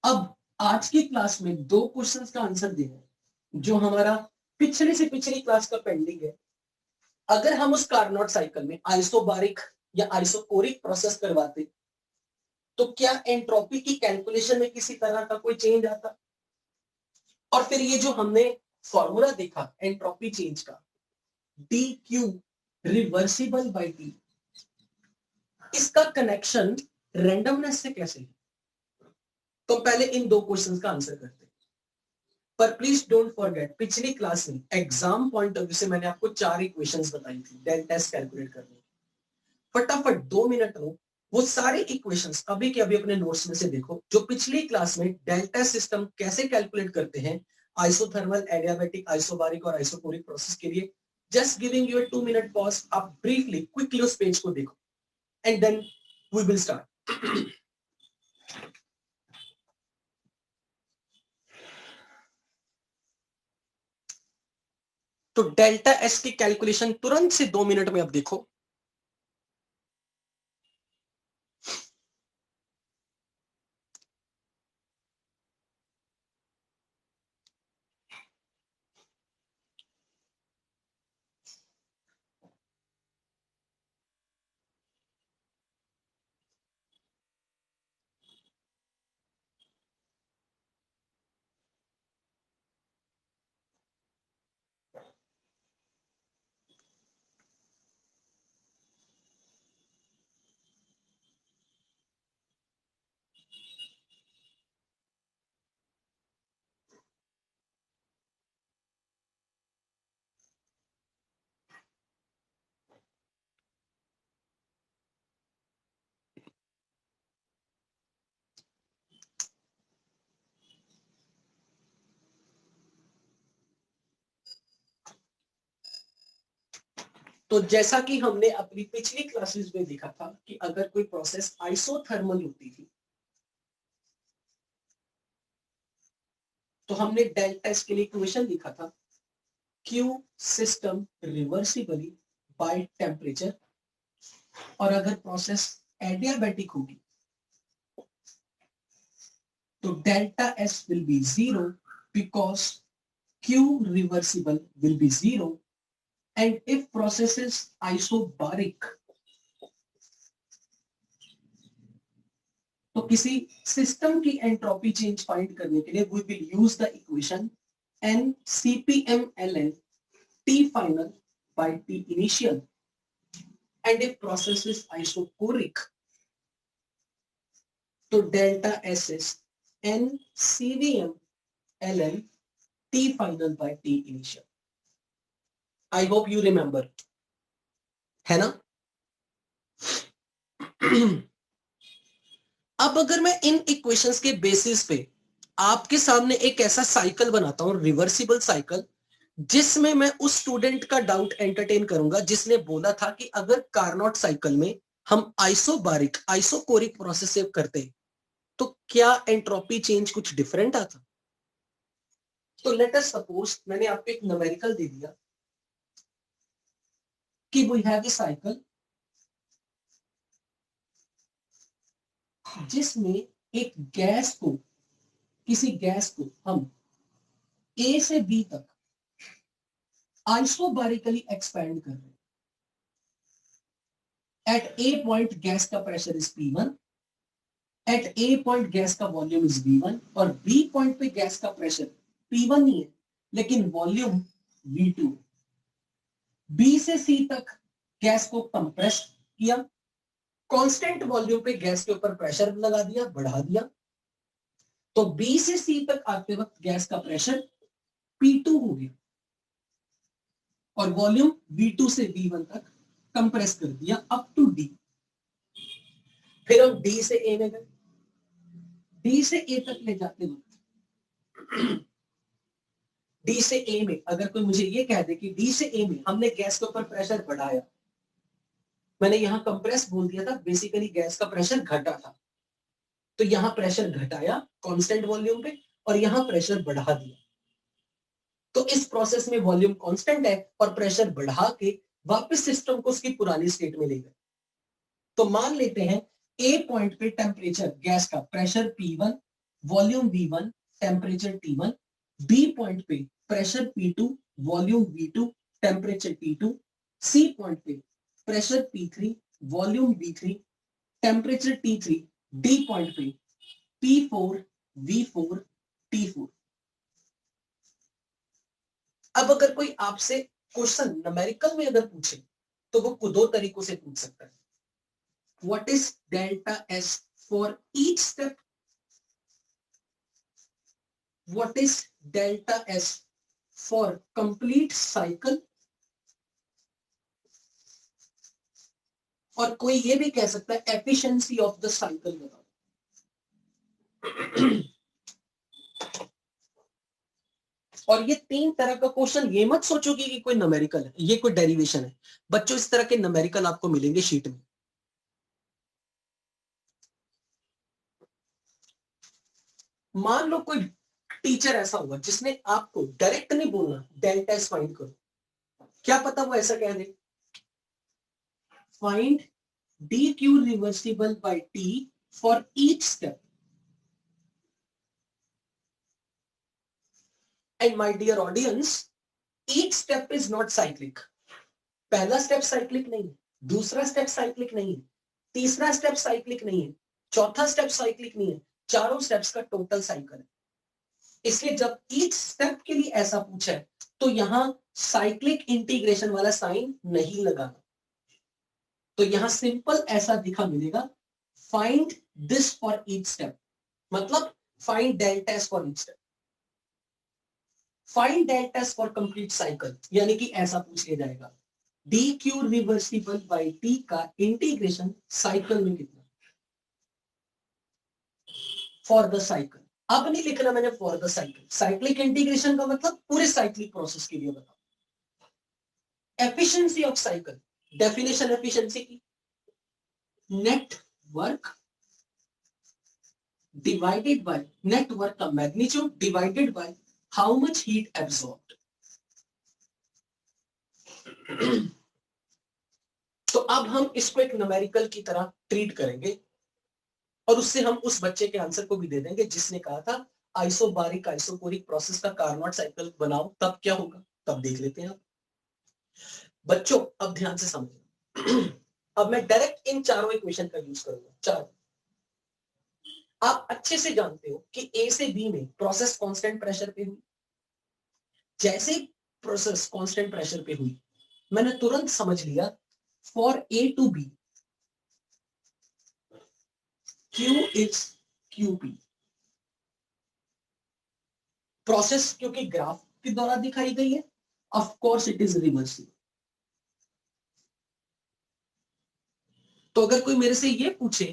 अब आज की क्लास में 2 क्वेश्चंस का आंसर देना है जो हमारा पिछले से पिछली क्लास का पेंडिंग है। अगर हम उस कार्नोट साइकिल में आइसोबारिक या आइसोकोरिक प्रोसेस करवाते तो क्या एंट्रोपी की कैलकुलेशन में किसी तरह का कोई चेंज आता? और फिर ये जो हमने फॉर्मूला देखा एंट्रोपी चेंज का, D Q reversible by T, इसका कनेक्शन रैंडमनेस से कैसे है? तो पहले इन 2 क्वेश्चंस का आंसर करते हैं। पर प्लीज डोंट फॉरगेट, पिछली क्लास में एग्जाम पॉइंट ऑफ व्यू से मैंने आपको 4 इक्वेशंस बताई थी डेल्टा एस कैलकुलेट करने की। फटाफट 2 मिनट लो, वो सारे इक्वेशंस अभी के अभी अपने नोट्स में से देखो जो पिछली क्लास में डेल्टा सिस्टम कैसे कैलकुलेट करते हैं आइसोथर्मल, एडियाबैटिक, आइसोबारिक और आइसोकोरिक प्रोसेस के लिए। Just giving you a 2 minute pause, आप ब्रीफली क्विकली उस पेज को देखो and then we will start. तो डेल्टा एस की कैलकुलेशन तुरंत से 2 मिनट में अब देखो। तो जैसा कि हमने अपनी पिछली क्लासेस में देखा था कि अगर कोई प्रोसेस आइसोथर्मल होती थी तो हमने डेल्टा एस के लिए इक्वेशन लिखा था Q system reversibly bye temperature, और अगर प्रोसेस एडियाबैटिक होगी तो delta S will be 0 because Q reversible will be 0, and if process is isobaric तो किसी सिस्टम की एंट्रोपी चेंज फाइंड करने के लिए we will use the equation n cpm ln T final by T initial, and if process is isochoric तो delta S is n cvm ln T final by T initial. I hope you remember, है ना? अब अगर मैं इन equations के basis पे आपके सामने एक ऐसा साइकिल बनाता हूं, रिवर्सिबल साइकिल, जिसमें मैं उस स्टूडेंट का डाउट एंटरटेन करूंगा जिसने बोला था कि अगर कार्नोट साइकिल में हम आइसोबारिक आइसोकोरिक प्रोसेस से करते तो क्या एंट्रोपी चेंज कुछ डिफरेंट आता? तो लेट अस सपोज मैंने आपको एक न्यूमेरिकल दे दिया कि वी हैव अ साइकिल जिसमें एक गैस को, किसी गैस को हम ए से बी तक आइसोबारिकली एक्सपेंड कर रहे हैं। एट ए पॉइंट गैस का pressure is P1, at A point gas का वॉल्यूम इज V1, और बी पॉइंट पे गैस का प्रेशर P1 नहीं है लेकिन वॉल्यूम V2। बी से सी तक गैस को कंप्रेस किया, कांस्टेंट वॉल्यूम पे गैस के ऊपर प्रेशर लगा दिया, बढ़ा दिया, तो बी से सी तक आते वक्त गैस का प्रेशर P2 हो गया और वॉल्यूम V2 से V1 तक कंप्रेस कर दिया अप टू डी। फिर हम डी से ए में गए, डी से ए तक ले जाते वक्त डी से ए में अगर कोई मुझे ये कह दे कि डी से ए में हमने गैस के ऊपर प्रेशर बढ़ाया, मैंने यहां कंप्रेस बोल दिया था, बेसिकली गैस का प्रेशर घटा था, तो यहां प्रेशर घटाया कांस्टेंट वॉल्यूम पे और यहां प्रेशर बढ़ा दिया, तो इस प्रोसेस में वॉल्यूम कांस्टेंट है और प्रेशर बढ़ा के वापस सिस्टम को उसकी पुरानी स्टेट में ले गए। तो मान लेते हैं ए पॉइंट पे टेम्परेचर गैस का pressure P1, volume V1, temperature T1, B point पे pressure P2, volume V2, temperature T2, C point पे pressure P3, volume V3, temperature T3, D point पे P4, V4, T4। अब अगर कोई आपसे question numerical में अगर पूछे तो वो दो तरीकों से पूछ सकता है। What is delta S for each step, what is delta S for complete cycle, और कोई ये भी कह सकता है एफिशिएंसी ऑफ द साइकिल बताओ। और ये तीन तरह का क्वेश्चन, ये मत सोचो कि कोई न्यूमेरिकल है, ये कोई डेरिवेशन है। बच्चों इस तरह के न्यूमेरिकल आपको मिलेंगे शीट में। मान लो कोई टीचर ऐसा होगा जिसने आपको डायरेक्ट नहीं बोलना डेल्टा एस फाइंड करो, क्या पता वो ऐसा कह दे find D Q reversible by T for each step. And my dear audience, each step is not cyclic. पहला स्टेप साइक्लिक नहीं है, दूसरा स्टेप साइक्लिक नहीं है, तीसरा स्टेप साइक्लिक नहीं है, चौथा स्टेप साइक्लिक नहीं है, चारों स्टेप्स का टोटल साइकिल है। इसलिए जब ईच स्टेप के लिए ऐसा पूछा है तो यहां साइक्लिक इंटीग्रेशन वाला साइन नहीं लगाना, तो यहां सिंपल ऐसा दिखा मिलेगा find this for each step, मतलब find delta S for each step, find delta S for complete cycle, यानी कि ऐसा पूछ लिया जाएगा D Q reversible by T का इंटीग्रेशन साइकिल में कितना फॉर द साइकिल। अब नहीं लिखना मैंने for the cycle, cyclic integration का मतलब पूरे साइक्लिक प्रोसेस के लिए बताओ। Efficiency of cycle, definition efficiency की net work divided by net work का magnitude divided by how much heat absorbed. तो अब हम इसको एक न्यूमेरिकल की तरह ट्रीट करेंगे और उससे हम उस बच्चे के आंसर को भी दे देंगे जिसने कहा था आइसोबारिक आइसोकोरिक प्रोसेस का कार्नोट साइकिल बनाओ तब क्या होगा, तब देख लेते हैं आप। बच्चों अब ध्यान से समझो, अब मैं डायरेक्ट इन चारों इक्वेशन का यूज करूंगा। चारों आप अच्छे से जानते हो कि ए से बी में प्रोसेस कांस्टेंट प्रेशर पे हुई, जैसे प्रोसेस कांस्टेंट प्रेशर पे हुई मैंने तुरंत समझ लिया for A to B Q is QP। Process क्योंकि ग्राफ के द्वारा दिखाई गई है, of course it is reversible. तो अगर कोई मेरे से ये पूछे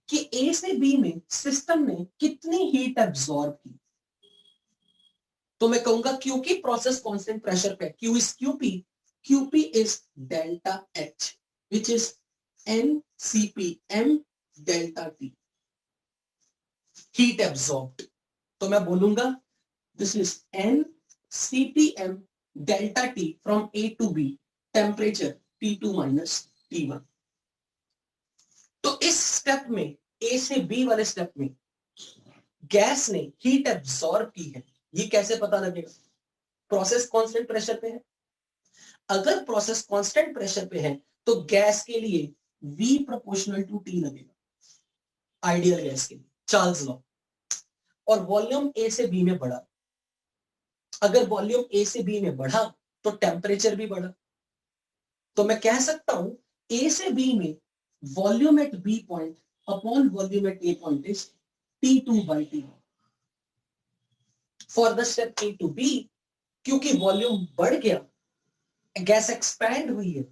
कि ए से बी में सिस्टम ने कितनी हीट एब्सॉर्ब की, तो मैं कहूंगा क्योंकि प्रोसेस कांस्टेंट प्रेशर पे Q is QP, QP is delta H which is NCPM delta T heat absorbed. तो मैं बोलूंगा this is NCPM delta T from A to B temperature T2 minus T1। तो इस स्टेप में A से B वाले स्टेप में गैस ने हीट एब्सॉर्ब की है, ये कैसे पता लगेगा? प्रोसेस कांस्टेंट प्रेशर पे है, अगर प्रोसेस कांस्टेंट प्रेशर पे है तो गैस के लिए V प्रोपोर्शनल टू T लगेगा, आइडियल गैस के लिए चार्ल्स लॉ। और वॉल्यूम A से B में बढ़ा, अगर वॉल्यूम ए से बी में बढ़ा तो टेम्परेचर भी बढ़ा, तो मैं कह सकता हूं ए से बी में volume at B point upon volume at A point is T2 by T1 for the step A to B. क्योंकि वॉल्यूम बढ़ गया, गैस एक्सपैंड हुई है,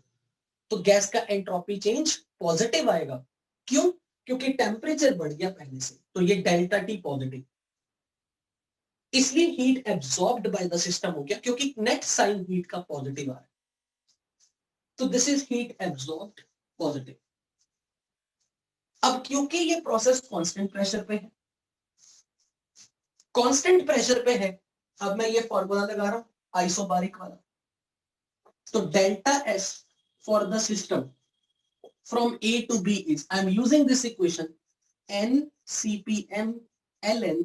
तो गैस का एंट्रोपी चेंज पॉजिटिव आएगा। क्यों? क्योंकि टेम्परेचर बढ़ गया पहले से, तो ये डेल्टा टी पॉजिटिव, इसलिए heat absorbed by the system हो गया क्योंकि नेट साइन हीट का पॉजिटिव आ रहा है, तो this is heat absorbed positive. अब क्योंकि ये प्रोसेस कांस्टेंट प्रेशर पे है, कांस्टेंट प्रेशर पे है, अब मैं ये फॉर्मूला लगा रहा हूं आइसोबारिक वाला, तो delta S for the system from A to B is, I'm using this equation NCPM ln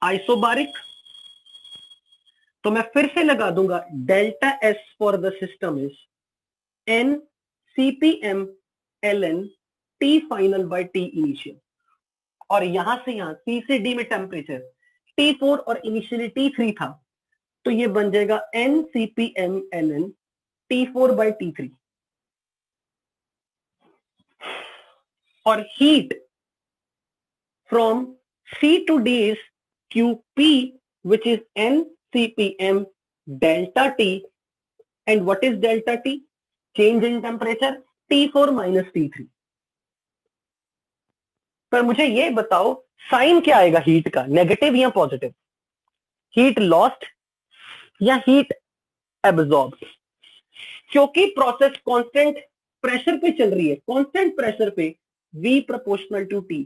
isobaric, तो मैं फिर से लगा दूंगा delta S for the system is n CPM L N T final by T initial, और यहां से यहां सी से डी में टेम्परेचर T4 और इनिशियली T3 था, तो ये बन जाएगा n CPM L n T4 बाय T3, और heat from C to D is QP, which is N CPM delta T, and what is delta T? Change in temperature T4 minus T3. पर मुझे ये बताओ साइन क्या आएगा heat का, negative या पॉजिटिव? हीट लॉस्ट या हीट एब्जॉर्ब? क्योंकि प्रोसेस कांस्टेंट प्रेशर पे चल रही है, कांस्टेंट प्रेशर पे V proportional to T,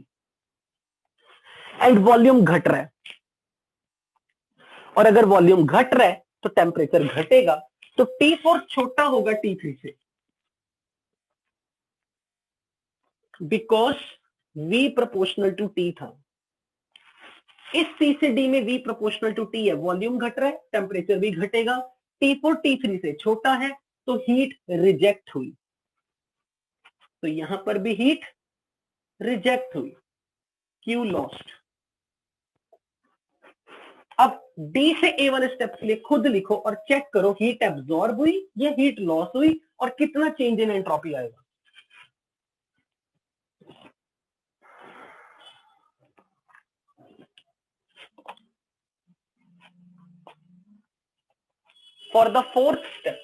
and volume घट रहा है, और अगर वॉल्यूम घट रहा है तो टेम्परेचर घटेगा, तो T4 छोटा होगा T3 से, because V proportional to T था। इस C से D में V प्रोपोर्शनल टू T है, वॉल्यूम घट रहा है, टेम्परेचर भी घटेगा, T4 T3 से छोटा है, तो हीट रिजेक्ट हुई, तो यहां पर भी हीट रिजेक्ट हुई, Q लॉस्ट। अब D से A वाले स्टेप के लिए खुद लिखो और चेक करो हीट एब्जॉर्ब हुई या हीट लॉस हुई, और कितना चेंज इन एंट्रोपी आएगा। फॉर द फोर्थ स्टेप,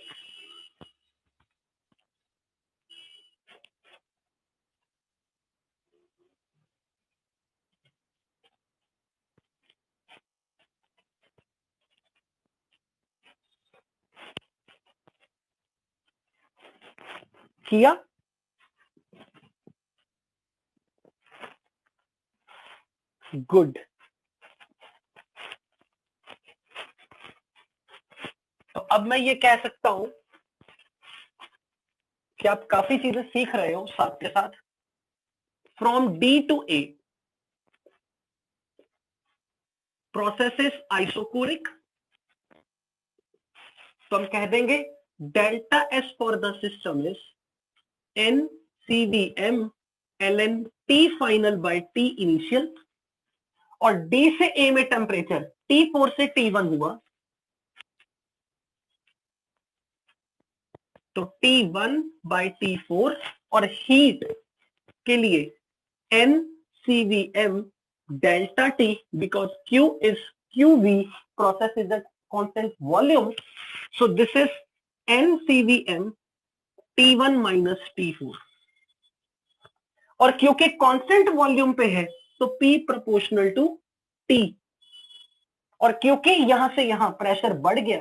किया गुड। तो अब मैं ये कह सकता हूं कि आप काफी चीजें सीख रहे हो साथ के साथ। From D to A process is isochoric, तो हम कह देंगे delta S for the system is n C V M L N T final by T initial, और डी से ए में टेम्परेचर T4 से T1 हुआ, तो T1 बाय T4, और हीट के लिए n C V M delta T, because Q is QV, process is a constant volume, so this is n C V M T1 minus T4, और क्योंकि constant volume पे है तो P proportional to T, और क्योंकि यहां से यहां प्रेशर बढ़ गया,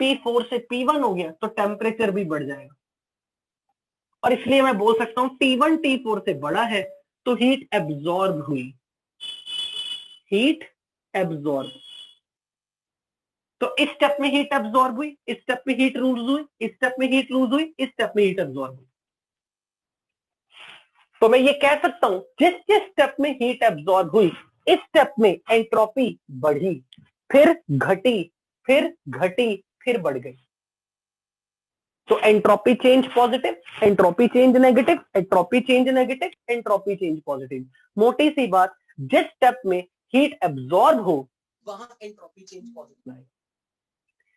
P4 से P1 हो गया, तो टेम्परेचर भी बढ़ जाएगा, और इसलिए मैं बोल सकता हूं T1 T4 से बड़ा है, तो हीट एब्जॉर्ब हुई, हीट एब्जॉर्ब। तो इस स्टेप में हीट एब्जॉर्ब हुई, इस स्टेप में हीट लूज हुई, इस स्टेप में हीट लूज हुई, इस स्टेप में हीट एब्जॉर्ब हुई। तो मैं ये कह सकता हूं जिस जिस स्टेप में हीट एब्जॉर्ब हुई, इस स्टेप में एंट्रोपी बढ़ी, फिर घटी, फिर घटी, फिर बढ़ गई। तो entropy change positive, entropy change negative, entropy change negative, entropy change positive. मोटी सी बात, जिस स्टेप में हीट एब्जॉर्ब हो वहां एंट्रोपी चेंज पॉजिटिव आएगा,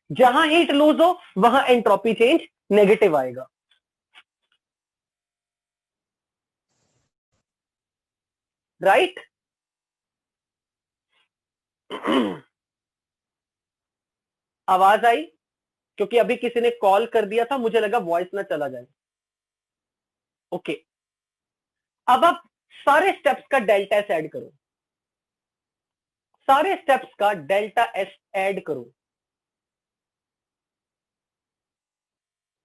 जहां हीट लूज हो वहां एंट्रोपी चेंज नेगेटिव आएगा। राइट? आवाज आई? क्योंकि अभी किसी ने कॉल कर दिया था, मुझे लगा वॉइस ना चला जाए। ओके, अब आप सारे स्टेप्स का डेल्टा एस ऐड करो, सारे स्टेप्स का डेल्टा एस ऐड करो,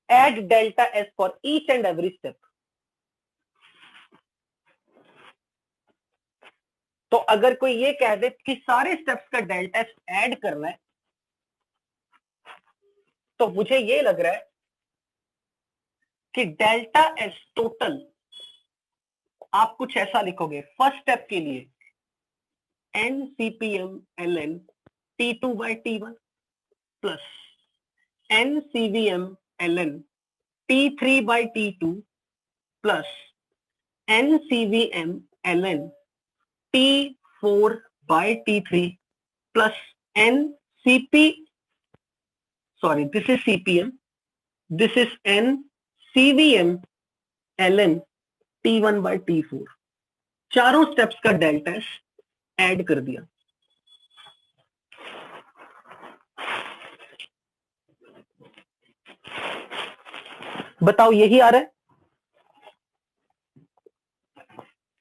add delta S for each and every step. तो अगर कोई ये कह दे कि सारे स्टेप्स का डेल्टा एस ऐड करना है, तो मुझे ये लग रहा है कि डेल्टा एस टोटल आप कुछ ऐसा लिखोगे, फर्स्ट स्टेप के लिए NCPM ln T2 by T1 plus NCVM ln T3 by T2 plus NCVM ln T4 by T3 plus NCP, sorry, this is CPM, this is NCVM ln T1 by T4. चारों steps का delta S add कर दिया. बताओ यही आ रहा है.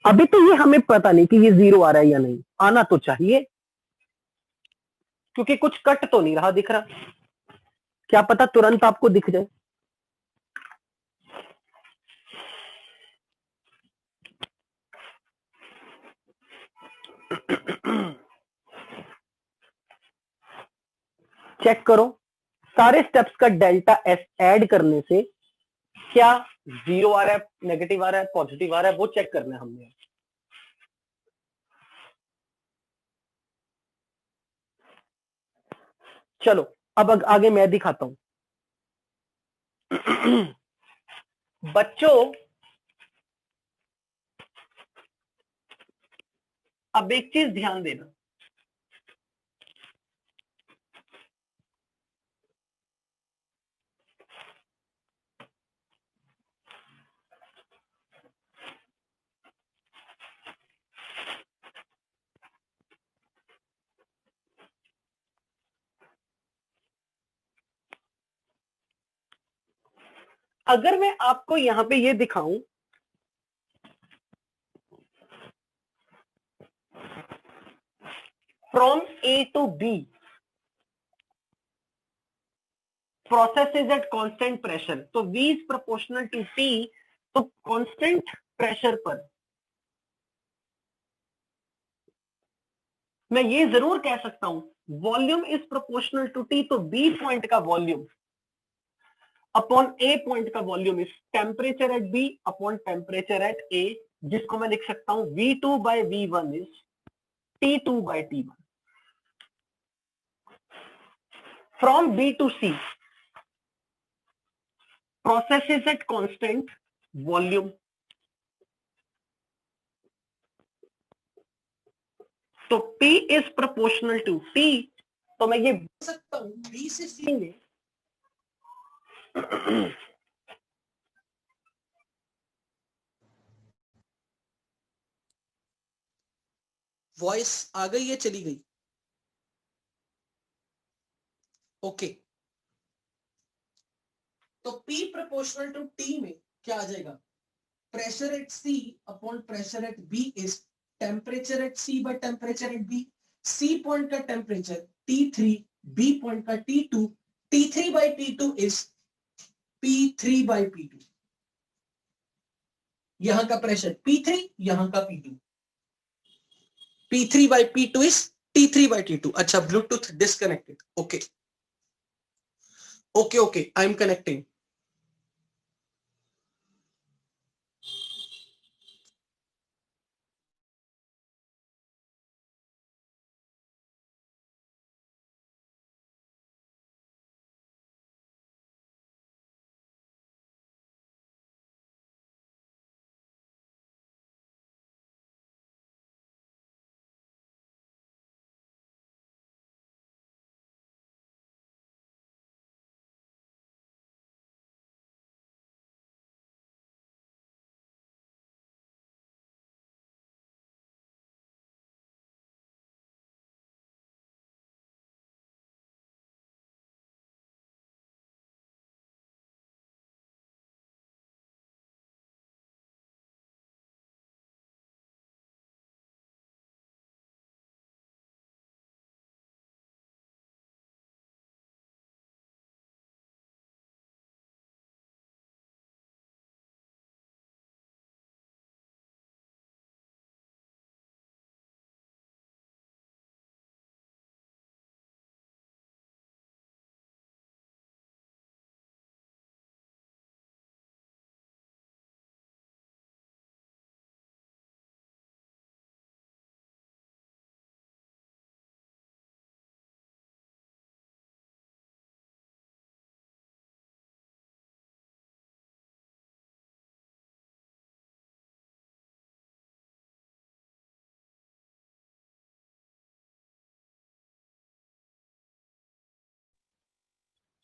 अभी तो ये हमें पता नहीं कि ये 0 आ रहा है या नहीं. आना तो चाहिए क्योंकि कुछ कट तो नहीं रहा दिख रहा. क्या पता तुरंत आपको दिख जाए. चेक करो सारे स्टेप्स का डेल्टा एस ऐड करने से क्या 0 आ रहा है, नेगेटिव आ रहा है, पॉजिटिव आ रहा है, वो चेक करना है हमने. चलो अब आगे मैं दिखाता हूं. बच्चों अब एक चीज ध्यान देना. अगर मैं आपको यहां पे ये दिखाऊं from A to B process is at constant pressure, तो V is proportional to T, तो कांस्टेंट प्रेशर पर मैं ये जरूर कह सकता हूं volume is proportional to T, तो B पॉइंट का वॉल्यूम अपॉन A पॉइंट का volume is temperature at B अपॉन टेम्परेचर एट A, जिसको मैं लिख सकता हूं V2 by V1 is T2 by T1. From B to C, process is at constant volume. तो P is proportional to T, तो मैं ये बोल सकता हूं B से C में वॉइस आ गई है, चली गई? ओके. तो P प्रोपोर्शनल टू T में क्या आ जाएगा? Pressure at C upon pressure eight B is temperature eight C by temperature at B. C point का टेम्परेचर T3, B पॉइंट का T2, T3 by T2 is P3 by P2. यहां का pressure P3, यहां का P2. P3 by P2 is T3 by T2. अच्छा, Bluetooth disconnected. Okay okay okay, I am connecting.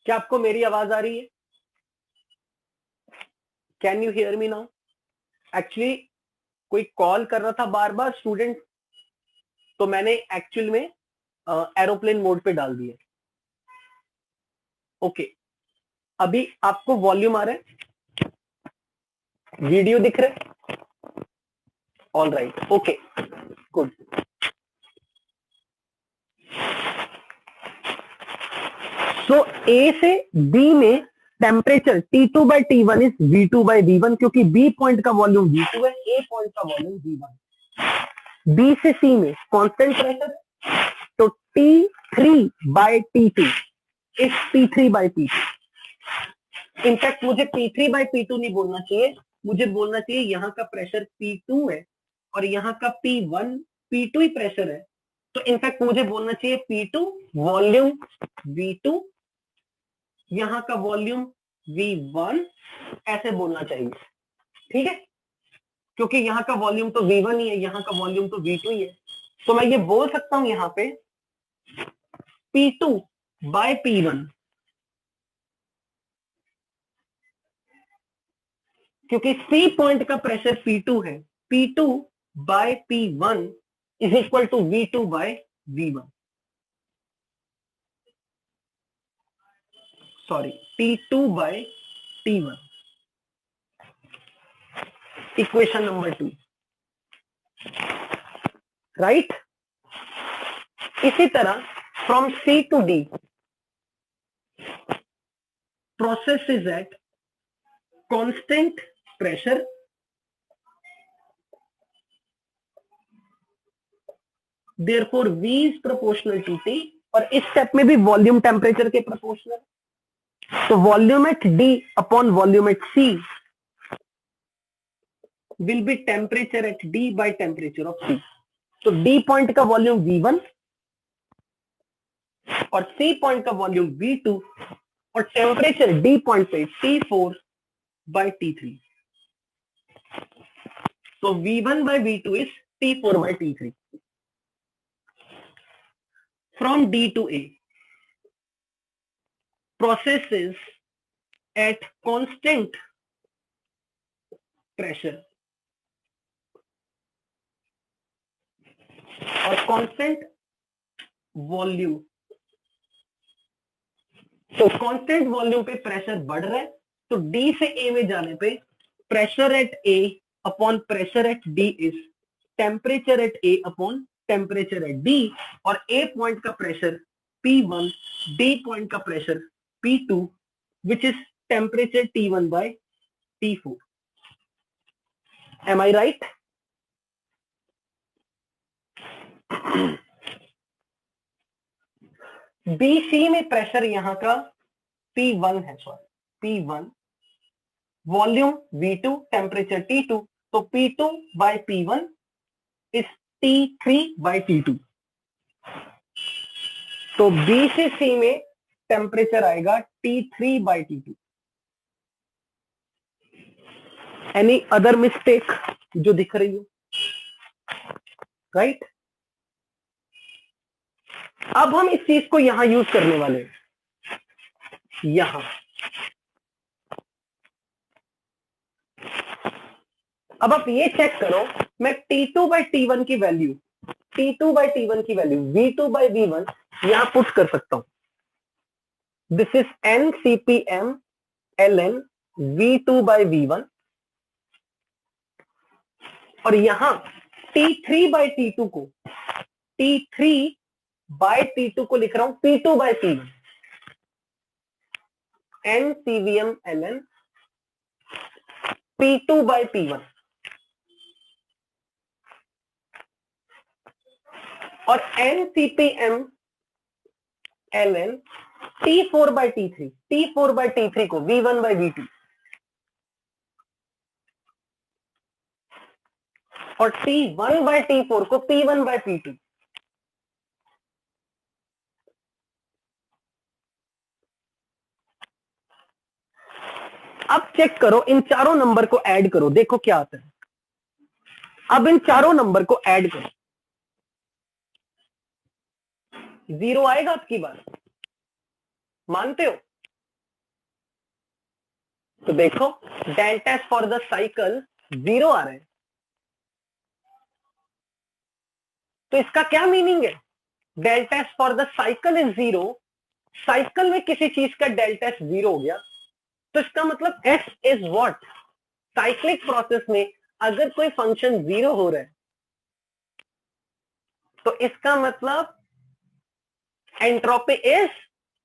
क्या आपको मेरी आवाज आ रही है? Can you hear me now? Actually कोई कॉल कर रहा था बार बार स्टूडेंट, तो मैंने एक्चुअल में एरोप्लेन मोड पे डाल दिया। ओके, अभी आपको वॉल्यूम आ रहा है, वीडियो दिख रहा है? All right, okay, good. So A से बी में temperature T2 by T1 is V2 by V1, क्योंकि बी पॉइंट का वॉल्यूम V2 है, ए पॉइंट का वॉल्यूम V1। बी से सी में कांस्टेंट प्रेशर, तो T3 by T2 is P3 by P2। In fact मुझे P3 by P2 नहीं बोलना चाहिए, मुझे बोलना चाहिए यहाँ का प्रेशर P2 है और यहाँ का P1 P2 ही प्रेशर है, तो इनफैक्ट मुझे बोलना चाहिए P2 वॉल्यूम V2, यहाँ का वॉल्यूम V1, ऐसे बोलना चाहिए, ठीक है? क्योंकि यहाँ का वॉल्यूम तो V1 ही है, यहाँ का वॉल्यूम तो V2 ही है, तो मैं ये बोल सकता हूं यहाँ पे P2 by P1, क्योंकि C पॉइंट का प्रेशर P2 है, P2 by P1 is equal to V2 by V1, sorry T2 by T1, equation number 2, right? इसी तरह from C to D process is at constant pressure, therefore V is proportional to T, और इस स्टेप में भी volume temperature के proportional, तो volume at D upon volume at C will be temperature at D by temperature of C। तो D point का volume V1 और C पॉइंट का वॉल्यूम V2 और टेम्परेचर D पॉइंट पे T4 बाय T3, तो V1 by V2 is T4 by T3। From D to A, process is at constant pressure और constant volume, तो constant volume पे pressure बढ़ रहा है, तो D से A में जाने पे pressure at A upon pressure at D is temperature at A upon temperature at D, और A पॉइंट का प्रेशर P1, D पॉइंट का pressure P2, which is temperature T1 by T4। Am I right? BC में pressure यहां का P1 है, sorry P1, volume V2, temperature T2, तो P2 bye P1 is T3 bye T2। तो B से C में temperature आएगा T3 bye T2। Any other mistake जो दिख रही हो? राइट? अब हम इस चीज को यहां यूज करने वाले हैं, यहां। अब आप ये चेक करो, मैं T2 बाय T1 की वैल्यू, T2 बाय T1 की वैल्यू V2 बाय V1 यहां पुट कर सकता हूं। This is NCPM ln V2 by V1, और यहां T3 बाय T2 को, T3 बाय T2 को लिख रहा हूं P2 bye P1, NCVM ln P2 bye P1, और NCPM ln T4 बाय T3, T4 बाय T3 को V1 बाय V2, और T1 बाय T4 को P1 बाय P2। अब चेक करो, इन चारों नंबर को ऐड करो, देखो क्या आता है। अब इन चारों नंबर को ऐड करो, 0 आएगा आपकी बात, मानते हो? तो देखो delta S for the cycle 0 आ रहा है, तो इसका क्या मीनिंग है? Delta S for the cycle is 0, cycle में किसी चीज का डेल्टा एस 0 हो गया, तो इसका मतलब S is what? Cyclic process में अगर कोई फंक्शन 0 हो रहा है तो इसका मतलब entropy is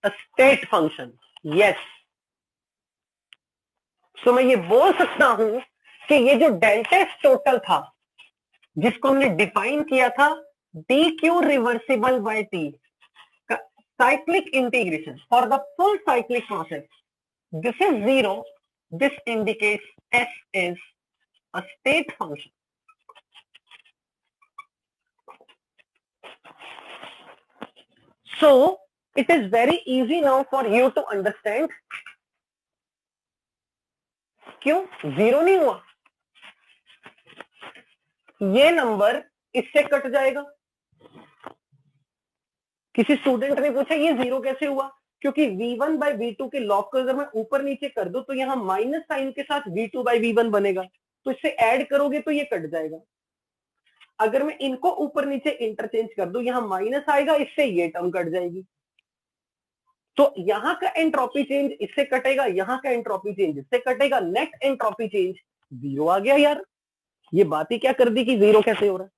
a state function. Yes, तो मैं ये बोल सकता हूं कि ये जो डेल्टा एस टोटल था जिसको हमने डिफाइन किया था D Q reversible by T cyclic integration for the full cyclic process, this is 0, this indicates s is a state function. So it is very easy now for you to understand क्यों 0 नहीं हुआ? ये number इससे cut जाएगा। किसी student ने पूछा ये 0 कैसे हुआ? क्योंकि v1 by v2 के लॉग को अगर मैं ऊपर नीचे कर दूं तो यहां माइनस साइन के साथ v2 by v1 बनेगा, तो इससे ऐड करोगे तो ये कट जाएगा। अगर मैं इनको ऊपर नीचे इंटरचेंज कर दूं, यहां माइनस आएगा, इससे ये टर्म कट जाएगी, तो यहां का एंट्रोपी चेंज इससे कटेगा, यहां का एंट्रोपी चेंज इससे कटेगा, नेट एंट्रोपी चेंज 0 आ गया। यार ये बात ही क्या कर दी कि 0 कैसे हो रहा है?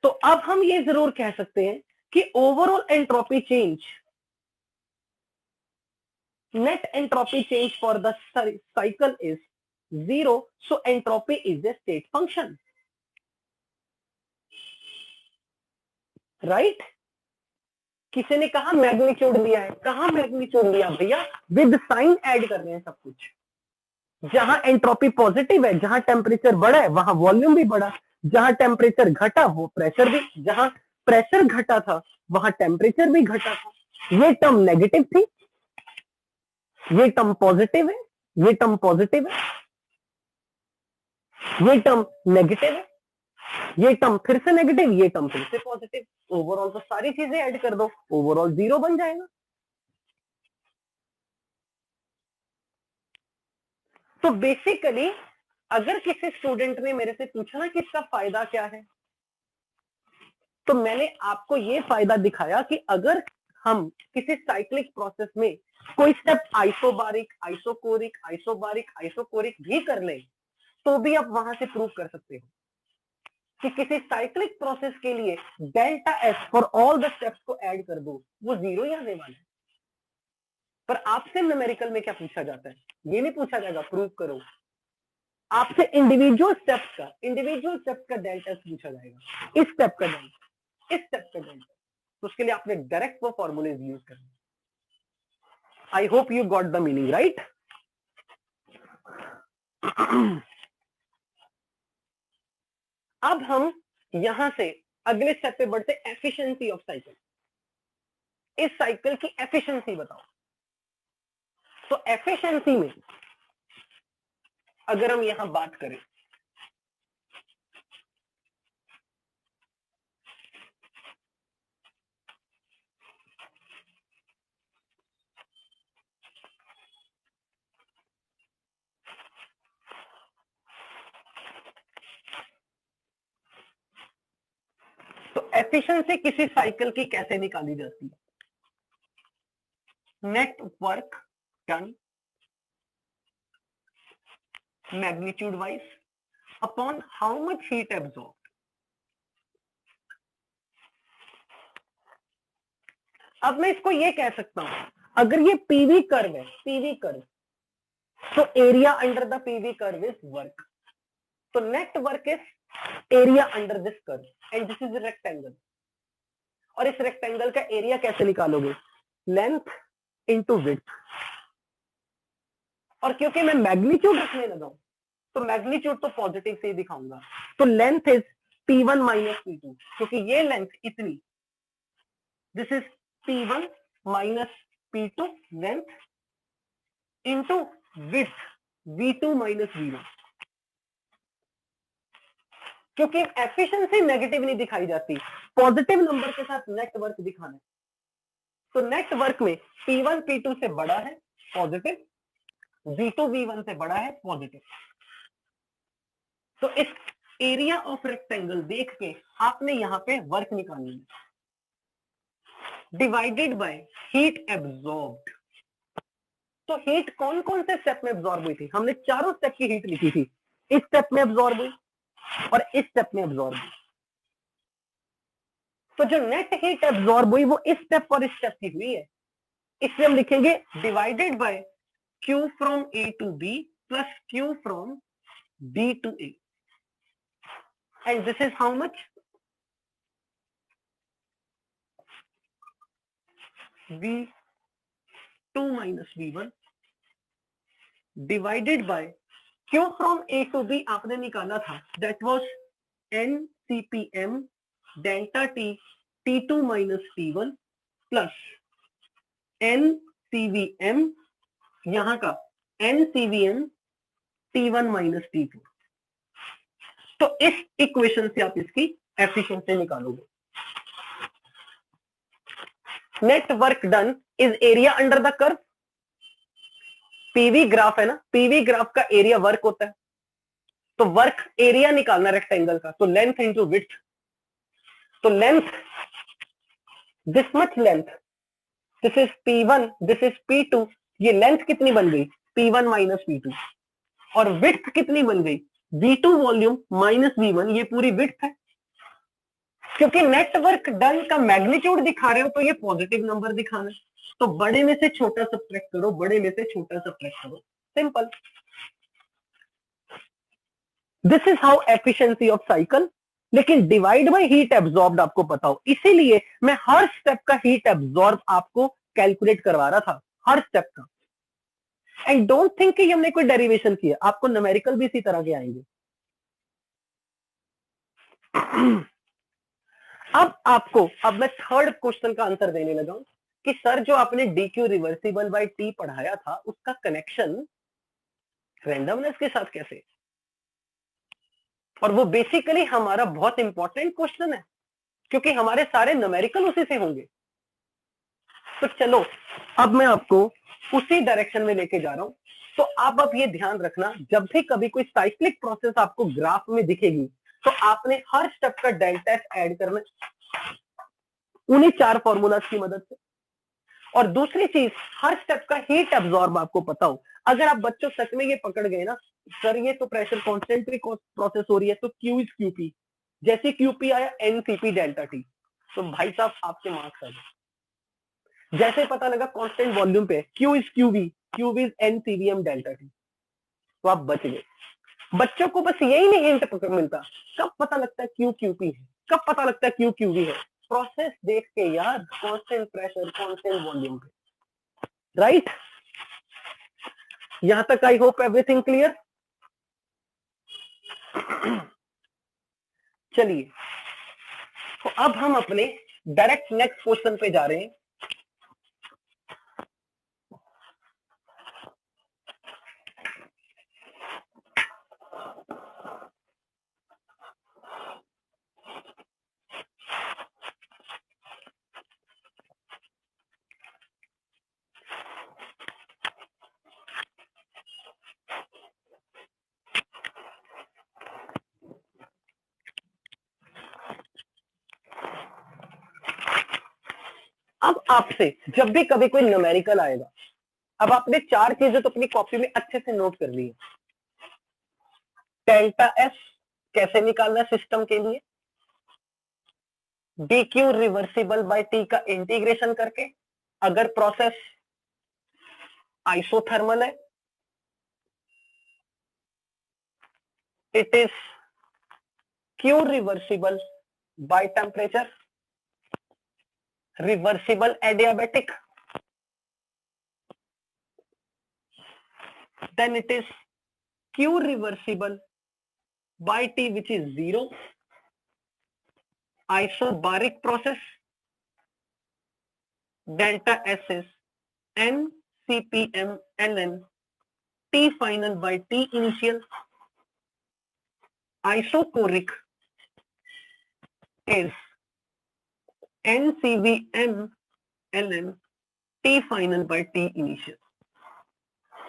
तो अब हम ये जरूर कह सकते हैं कि overall entropy change, net entropy change for the cycle is 0, so entropy is the state function, right? किसी ने कहा मैग्नीट्यूड दिया है, कहां मैग्नीट्यूड दिया भैया? विद साइन ऐड कर रहे हैं सब कुछ। जहां एंट्रोपी पॉजिटिव है, जहां टेम्परेचर बढ़ा है वहां वॉल्यूम भी बढ़ा, जहां टेम्परेचर घटा वो प्रेशर भी, जहां प्रेशर घटा था वहां टेम्परेचर भी घटा था। ये टर्म नेगेटिव थी, ये टर्म पॉजिटिव है, ये टर्म पॉजिटिव है, ये टर्म नेगेटिव है, ये टर्म फिर से नेगेटिव, ये टर्म फिर से पॉजिटिव, ओवरऑल तो सारी चीजें ऐड कर दो, ओवरऑल 0 बन जाएगा। तो बेसिकली अगर किसी स्टूडेंट ने मेरे से पूछा ना कि इसका फायदा क्या है, तो मैंने आपको ये फायदा दिखाया कि अगर हम किसी साइक्लिक प्रोसेस में कोई step isobaric, isochoric, isobaric, isochoric भी कर ले तो भी आप वहां से प्रूव कर सकते हो कि किसी साइक्लिक प्रोसेस के लिए delta S for all the steps को ऐड कर दो, वो 0 ही आने वाला है। पर आपसे न्यूमेरिकल में क्या पूछा जाता है? ये नहीं पूछा जाएगा प्रूव करो, आपसे इंडिविजुअल स्टेप्स का डेल्टा पूछा जाएगा, इस स्टेप का डेल्टा, इस स्टेप का डेल्टा, तो उसके लिए आपने डायरेक्ट वो फॉर्मूले यूज करने। I hope you got the meaning, right? अब हम यहां से अगले स्टेप पे बढ़ते, एफिशिएंसी ऑफ साइकिल। इस साइकिल की एफिशिएंसी बताओ। तो एफिशिएंसी में अगर हम यहां बात करें, तो एफिशिएंसी किसी साइकिल की कैसे निकाली जाती है? Net work done magnitude wise upon how much heat absorb. अब मैं इसको ये कह सकता हूं, अगर ये पीवी कर्व है, पीवी कर्व, तो area under the PV curve is work, तो net work is area under this curve and this is rectangle. और इस रेक्टेंगल का एरिया कैसे निकालोगे? Length into width. और क्योंकि मैं मैग्नीट्यूड रखने लगा हूं तो मैग्नीट्यूड तो पॉजिटिव से ही दिखाऊंगा, तो length is P1 minus P2, क्योंकि ये लेंथ इतनी, this is P1 minus P2 length into width V2 minus V1। क्योंकि एफिशिएंसी नेगेटिव नहीं दिखाई जाती, पॉजिटिव नंबर के साथ नेटवर्क दिखाना है। तो नेट वर्क में P1 P2 से बड़ा है पॉजिटिव, V2 V1 से बड़ा है पॉजिटिव। तो इस एरिया ऑफ रेक्टेंगल देख के आपने यहां पे वर्क निकालनी है, डिवाइडेड बाय हीट एब्जॉर्ब्ड। तो हीट कौन कौन से स्टेप में एब्जॉर्ब हुई थी? हमने चारों स्टेप की हीट लिखी थी। इस स्टेप में एब्जॉर्ब हुई और इस स्टेप में एब्जॉर्ब हुई। तो जो नेट हीट एब्जॉर्ब हुई वो इस स्टेप और इस स्टेप की हुई है, इसलिए हम लिखेंगे divided by Q from A to B plus Q from B to A, and this is how much? V2 minus V1 divided by Q from A to B आपने निकाला था, that was NCPM delta T T2 minus T1 plus NCVM यहां का NCVM T1 minus T2। तो इस equation से आप इसकी एफिशिएंसी निकालोगे। Net work done is area under the curve. PV graph है ना, पीवी ग्राफ का एरिया वर्क होता है, तो वर्क एरिया निकालना रेक्टेंगल का, तो लेंथ इंटू विड्थ। तो length, this much length, this is P1, this is P2, ये लेंथ कितनी बन गई? P1 minus P2। और विड्थ कितनी बन गई? V2 वॉल्यूम माइनस V1, ये पूरी विड्थ है। क्योंकि नेटवर्क डन का मैग्नीट्यूड दिखा रहे हो तो ये पॉजिटिव नंबर दिखाना है, तो बड़े में से छोटा सब्ट्रैक्ट करो, बड़े में से छोटा सब्ट्रैक्ट करो, simple. This is how efficiency of cycle. लेकिन डिवाइड बाय हीट एब्जॉर्ब्ड आपको पता हो, इसीलिए मैं हर स्टेप का हीट एब्जॉर्ब आपको कैलकुलेट करवा रहा था, हर स्टेप का। एंड डोंट थिंक कि हमने कोई डेरिवेशन किया, आपको न्यूमेरिकल भी इसी तरह के आएंगे। अब मैं थर्ड क्वेश्चन का आंसर देने लगा हूं कि सर जो आपने DQ रिवर्सिबल बाय T पढ़ाया था उसका कनेक्शन रैंडमनेस के साथ कैसे? और वो बेसिकली हमारा बहुत इंपॉर्टेंट क्वेश्चन है, क्योंकि हमारे सारे न्यूमेरिकल उसी से होंगे। तो चलो अब मैं आपको उसी डायरेक्शन में लेके जा रहा हूं। तो आप अब ये ध्यान रखना, जब भी कभी कोई साइक्लिक प्रोसेस आपको ग्राफ में दिखेगी तो आपने हर स्टेप का डेल्टा एस ऐड करना उन्हीं चार फॉर्मूलाज की मदद से। और दूसरी चीज, हर स्टेप का हीट एब्जॉर्ब आपको पता हो। अगर आप बच्चों सच में ये पकड़ गए ना, सर ये तो प्रेशर कॉन्स्टेंट प्रोसेस हो रही है, तो Q इज QP, जैसे QP आया NCP डेल्टा T, तो भाई साहब आपके मार्क्स आ गए। जैसे पता लगा कांस्टेंट वॉल्यूम पे Q is QV, QV is NCVM delta T, तो आप बच गए। बच्चों को बस यही नहीं हिंट मिलता, कब पता लगता है Q QP है, कब पता लगता है Q QV है? प्रोसेस देख के यार, कांस्टेंट प्रेशर कांस्टेंट वॉल्यूम पे, राइट? यहां तक आई होप एवरीथिंग क्लियर। चलिए, तो अब हम अपने डायरेक्ट नेक्स्ट क्वेश्चन पे जा रहे हैं। अब आपसे जब भी कभी कोई न्यूमेरिकल आएगा, अब आपने चार चीजें तो अपनी कॉपी में अच्छे से नोट कर ली है। डेल्टा एस कैसे निकालना सिस्टम के लिए, DQ रिवर्सिबल बाय T का इंटीग्रेशन करके, अगर प्रोसेस आइसोथर्मल है it is Q reversible by temperature, reversible adiabatic, then it is Q reversible by T which is 0, isobaric process, delta S is N CPM ln T final by T initial, isochoric is NCVM ln T final by T initial.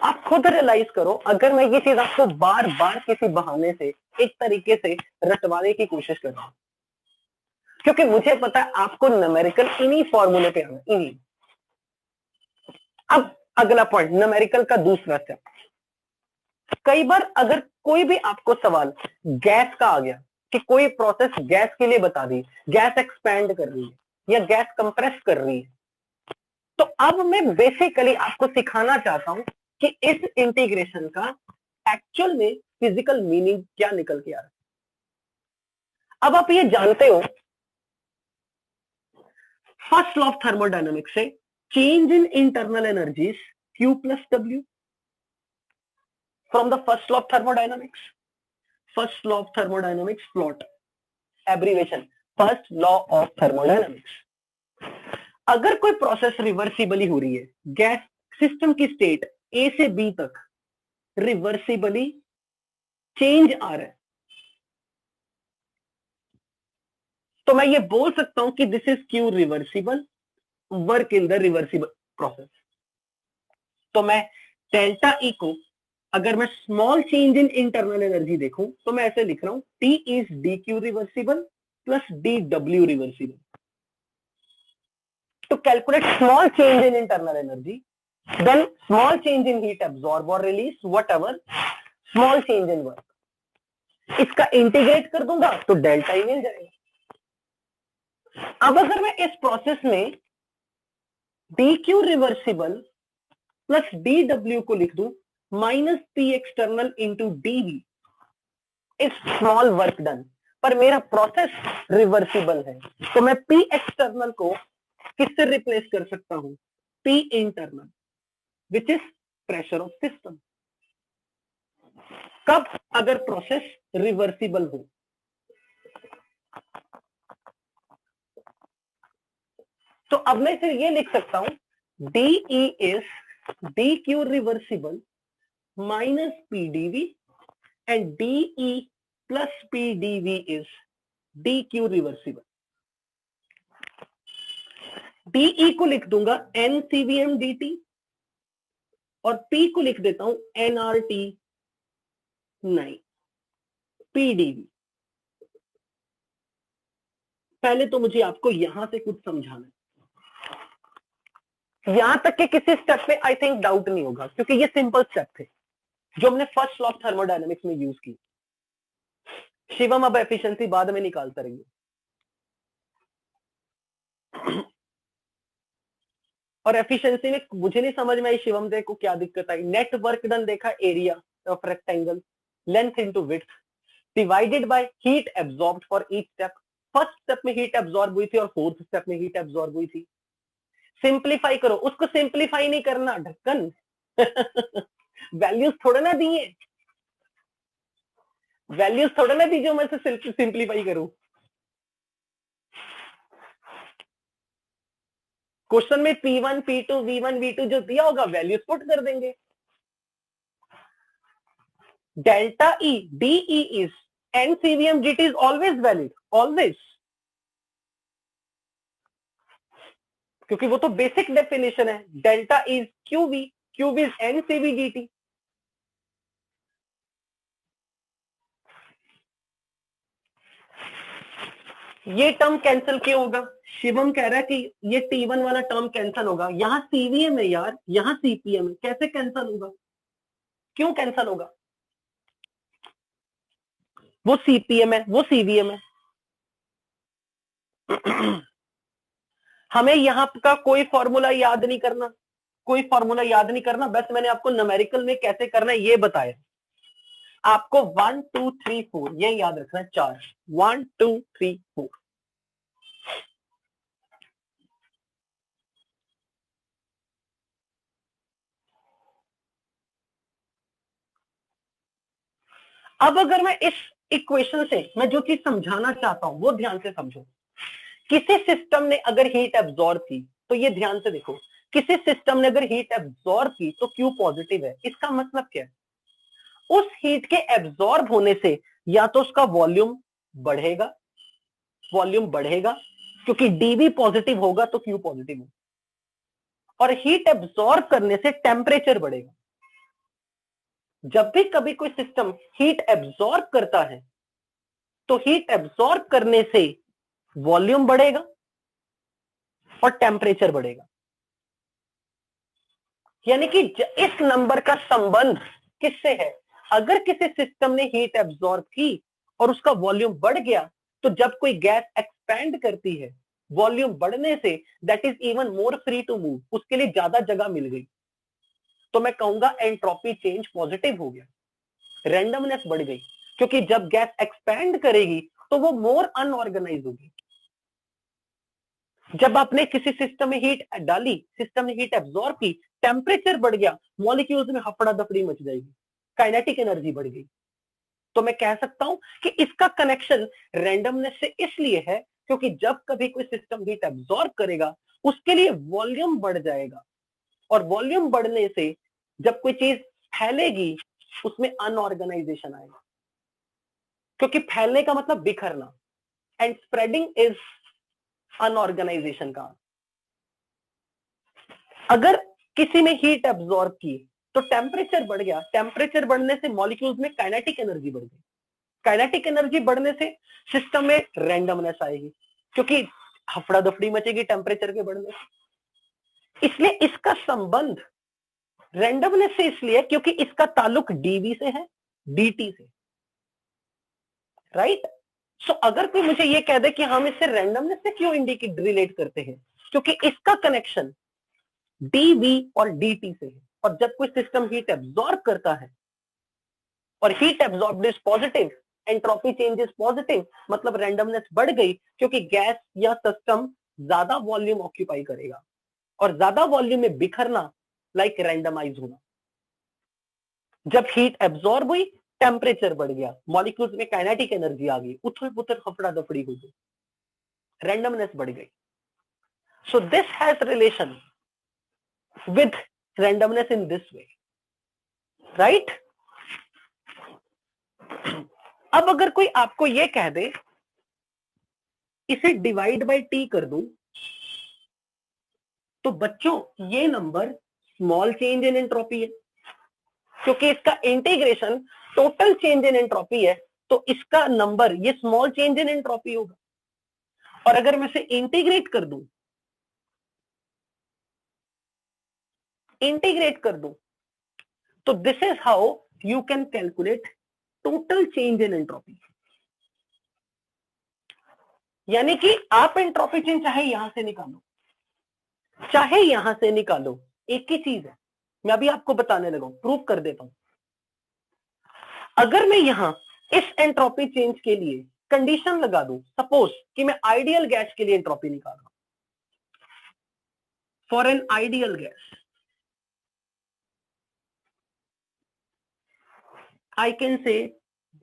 आप खुद realise करो, अगर मैं ये चीज आपको बार बार किसी बहाने से एक तरीके से रटवाने की कोशिश कर रहा हूं, क्योंकि मुझे पता है आपको न्यूमेरिकल इन्हीं फॉर्मूले पे आना, इन्हीं। अब अगला पॉइंट, न्यूमेरिकल का दूसरा स्टेप। कई बार अगर कोई भी आपको सवाल गैस का आ गया कि कोई प्रोसेस गैस के लिए बता दी, गैस एक्सपैंड कर रही है या गैस कंप्रेस कर रही है, तो अब मैं बेसिकली आपको सिखाना चाहता हूं कि इस इंटीग्रेशन का एक्चुअल में फिजिकल मीनिंग क्या निकल के आ रहा है। अब आप ये जानते हो फर्स्ट लॉ ऑफ थर्मोडायनेमिक्स से, change in internal energies Q plus W from the first law of thermodynamics. First law of thermodynamics plot, abbreviation first law of thermodynamics. अगर कोई प्रोसेस रिवर्सिबली हो रही है, गैस सिस्टम की state A से B तक reversibly change आ रहा है, तो मैं ये बोल सकता हूं कि this is Q reversible work in the reversible process. तो मैं डेल्टा E को अगर मैं small change in internal energy देखूं तो मैं ऐसे लिख रहा हूं, T is DQ reversible plus DW reversible. To calculate small change in internal energy, then small change in heat absorb or release, whatever, small change in work, इसका integrate कर दूंगा तो डेल्टा ही मिल जाएगा। अब अगर मैं इस प्रोसेस में DQ रिवर्सिबल प्लस DW को लिख दूं minus P external into DV is small work done, पर मेरा प्रोसेस रिवर्सिबल है, तो मैं P एक्सटर्नल को किससे रिप्लेस कर सकता हूं, P internal which is pressure of system. कब, अगर प्रोसेस रिवर्सिबल हो। तो अब मैं फिर ये लिख सकता हूं, DE is DQ reversible minus PDV and DE plus PDV is DQ reversible. DE को लिख दूंगा NCVM DT और P को लिख देता हूं NRT 9 PDV। पहले तो मुझे आपको यहां से कुछ समझाना है, यहां तक के किसी स्टेप पे आई थिंक डाउट नहीं होगा, क्योंकि ये सिंपल स्टेप थे जो हमने फर्स्ट लॉ ऑफ थर्मोडायनेमिक्स में यूज की। शिवम अब एफिशिएंसी बाद में निकालता रहिए। और एफिशिएंसी में मुझे नहीं समझ में आई शिवम दे को क्या दिक्कत आई। नेट वर्क डन देखा, area of rectangle length into width divided by heat absorbed for each step. First step में हीट एब्जॉर्ब हुई थी और फोर्थ स्टेप में हीट एब्जॉर्ब हुई थी। सिंप्लीफाई करो, उसको सिंप्लीफाई नहीं करना ढक्कन। वैल्यूज थोड़ा ना दिए, वैल्यूज थोड़ा ना दी जो मैं सिंप्लीफाई करूं। क्वेश्चन में P1 P2 V1 V2 जो दिया होगा वैल्यूज पुट कर देंगे। Delta E DE is NCVM DT is always valid, always, क्योंकि वो तो बेसिक डेफिनेशन है। Delta is QV, QV is NCV DT। ये टर्म कैंसिल क्यों होगा? शिवम कह रहा है कि ये T1 वाला टर्म कैंसिल होगा। यहां CVM है यार, यहां CPM है, कैसे कैंसिल होगा? क्यों कैंसिल होगा? वो CPM है, वो CVM है। हमें यहां का कोई फॉर्मूला याद नहीं करना, कोई फॉर्मूला याद नहीं करना, बस मैंने आपको न्यूमेरिकल में कैसे करना है ये बताया। आपको 1 2 3 4 ये याद रखना है, 4 1 2 3 4। अब अगर मैं इस इक्वेशन से मैं जो चीज समझाना चाहता हूं वो ध्यान से समझो। किसी सिस्टम ने अगर हीट एब्जॉर्ब की, तो ये ध्यान से देखो, किसी सिस्टम ने अगर हीट एब्जॉर्ब की तो Q पॉजिटिव है। इसका मतलब क्या है? उस हीट के एब्जॉर्ब होने से या तो उसका वॉल्यूम बढ़ेगा, क्योंकि DV पॉजिटिव होगा तो Q पॉजिटिव होगा, और हीट एब्जॉर्ब करने से टेम्परेचर बढ़ेगा। जब भी कभी कोई सिस्टम हीट एब्जॉर्ब करता है तो हीट एब्जॉर्ब करने से वॉल्यूम बढ़ेगा और टेम्परेचर बढ़ेगा। यानी कि इस नंबर का संबंध किससे है? अगर किसी सिस्टम ने हीट एब्जॉर्ब की और उसका वॉल्यूम बढ़ गया, तो जब कोई गैस एक्सपैंड करती है वॉल्यूम बढ़ने से, that is even more free to move, उसके लिए ज्यादा जगह मिल गई, तो मैं कहूंगा एंट्रोपी चेंज पॉजिटिव हो गया, रैंडमनेस बढ़ गई। क्योंकि जब गैस एक्सपैंड करेगी तो वो मोर अनऑर्गेनाइज होगी। जब आपने किसी सिस्टम में हीट डाली, सिस्टम ने हीट एब्जॉर्ब की, टेम्परेचर बढ़ गया, मॉलिक्यूल्स में हफड़ा दफड़ी मच जाएगी, काइनेटिक एनर्जी बढ़ गई। तो मैं कह सकता हूं कि इसका कनेक्शन रैंडमनेस से इसलिए है क्योंकि जब कभी कोई सिस्टम हीट एब्जॉर्ब करेगा उसके लिए वॉल्यूम बढ़ जाएगा, और वॉल्यूम बढ़ने से जब कोई चीज फैलेगी उसमें अनऑर्गेनाइजेशन आएगा, क्योंकि फैलने का मतलब बिखरना, एंड स्प्रेडिंग इज अनऑर्गेनाइजेशन का। अगर किसी में हीट एब्जॉर्ब की तो टेम्परेचर बढ़ गया, टेम्परेचर बढ़ने से मॉलिक्यूल्स में काइनेटिक एनर्जी बढ़ गई, काइनेटिक एनर्जी बढ़ने से सिस्टम में रैंडमनेस आएगी, क्योंकि हफड़ा दफड़ी मचेगी टेम्परेचर के बढ़ने से। इसलिए इसका संबंध रैंडमनेस से इसलिए क्योंकि इसका ताल्लुक डीवी से है, डीटी से, राइट। सो अगर कोई मुझे ये कह दे कि हम इससे रैंडमनेस से क्यों इंडिकेट रिलेट करते हैं, क्योंकि इसका कनेक्शन डीवी और डीटी से है। और जब कोई सिस्टम हीट एब्जॉर्ब करता है और heat absorbed is positive, entropy change is positive, मतलब रैंडमनेस बढ़ गई, क्योंकि गैस या सिस्टम ज्यादा वॉल्यूम ऑक्यूपाई करेगा, और ज्यादा वॉल्यूम में बिखरना लाइक रैंडमाइज होना। जब हीट एब्जॉर्ब हुई, टेम्परेचर बढ़ गया, मॉलिक्यूल्स में काइनेटिक एनर्जी आ गई, उथल पुथल हफड़ा दफड़ी हो गई, रैंडमनेस बढ़ गई। So this has relation with randomness in this way, right. अब अगर कोई आपको ये कह दे इसे डिवाइड बाय टी कर दूं, तो बच्चों ये number small change in entropy है, क्योंकि इसका integration total change in entropy है, तो इसका नंबर ये स्मॉल चेंज इन एंट्रोपी होगा। और अगर मैं इसे इंटीग्रेट कर दूं तो this is how you can calculate total change in entropy. यानी कि आप एंट्रोपी चेंज चाहे यहां से निकालो चाहे यहां से निकालो, एक ही चीज है। मैं अभी आपको बताने लगा हूं, प्रूव कर देता हूं। अगर मैं यहां इस एंट्रोपी चेंज के लिए कंडीशन लगा दूं, सपोज कि मैं आइडियल गैस के लिए एंट्रोपी निकाल रहा हूं, for an ideal gas I can say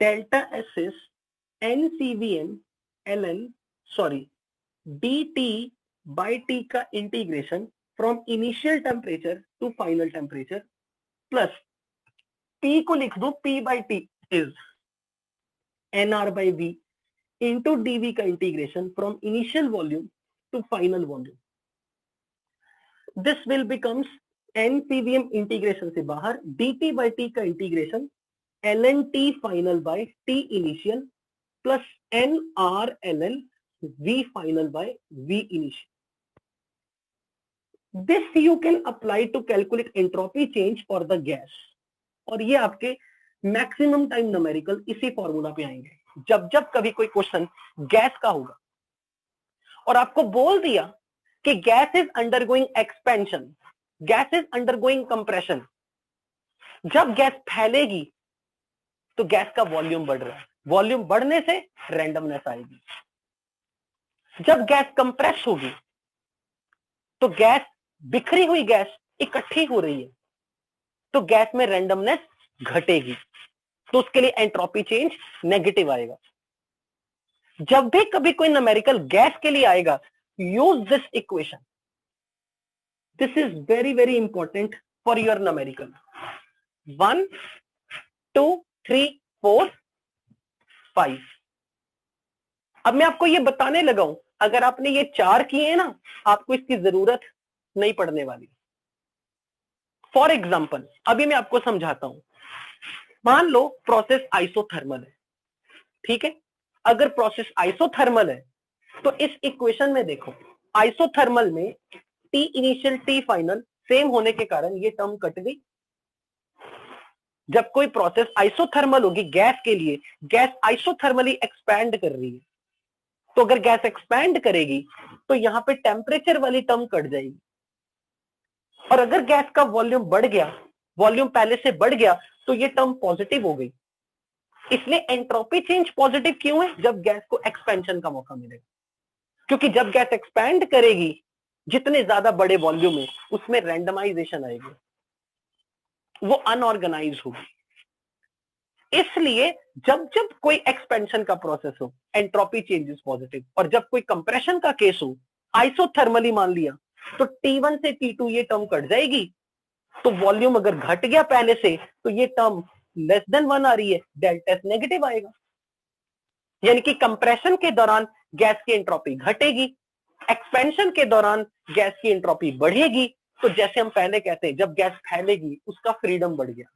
delta S is NCVM ln dt by T का integration from initial temperature to final temperature, plus P को लिख दो P by T is NR by V into dV का integration from initial volume to final volume. This will becomes NCVM integration से बाहर dt by T का integration ln T final by T initial plus NR ln V final by V initial. This you can apply to calculate entropy change for the gas. और ये आपके maximum time numerical इसी formula पे आएंगे जब जब कभी कोई क्वेश्चन गैस का होगा और आपको बोल दिया कि gas is undergoing expansion, gas is undergoing compression. जब गैस फैलेगी तो गैस का वॉल्यूम बढ़ रहा है, वॉल्यूम बढ़ने से रैंडमनेस आएगी। जब गैस कंप्रेस होगी तो गैस, बिखरी हुई गैस इकट्ठी हो रही है, तो गैस में रैंडमनेस घटेगी, तो उसके लिए एंट्रोपी चेंज नेगेटिव आएगा। जब भी कभी कोई न्यूमेरिकल गैस के लिए आएगा, use this equation, this is very very important for your numerical. 1 2 3 4 5। अब मैं आपको ये बताने लगा हूं, अगर आपने ये 4 किए हैं ना, आपको इसकी जरूरत नहीं पड़ने वाली। फॉर एग्जाम्पल अभी मैं आपको समझाता हूं। मान लो प्रोसेस आइसोथर्मल है, ठीक है। अगर प्रोसेस आइसोथर्मल है तो इस इक्वेशन में देखो, आइसोथर्मल में T initial T final same होने के कारण ये टर्म कट गई। जब कोई प्रोसेस आइसोथर्मल होगी गैस के लिए, गैस आइसोथर्मली एक्सपैंड कर रही है, तो अगर गैस एक्सपैंड करेगी तो यहां पे टेम्परेचर वाली टर्म कट जाएगी। और अगर गैस का वॉल्यूम बढ़ गया, वॉल्यूम पहले से बढ़ गया, तो ये टर्म पॉजिटिव हो गई। इसलिए एंट्रोपी चेंज पॉजिटिव क्यों है? जब गैस को एक्सपेंशन का मौका मिलेगा, क्योंकि जब गैस एक्सपैंड करेगी जितने ज्यादा बड़े वॉल्यूम में, उसमें रैंडमाइजेशन आएगी, वो अनऑर्गेनाइज होगी। इसलिए जब जब कोई एक्सपेंशन का प्रोसेस हो एंट्रोपी चेंज इज पॉजिटिव, और जब कोई कंप्रेशन का केस हो आइसोथर्मली मान लिया, तो T1 से T2 ये टर्म कट जाएगी। तो वॉल्यूम अगर घट गया पहले से, तो ये टर्म लेस देन 1 आ रही है, डेल्टा एस नेगेटिव आएगा। यानी कि कंप्रेशन के दौरान गैस की एंट्रोपी घटेगी, एक्सपेंशन के दौरान गैस की एंट्रोपी बढ़ेगी। तो जैसे हम पहले कहते हैं, जब गैस फैलेगी उसका फ्रीडम बढ़ गया,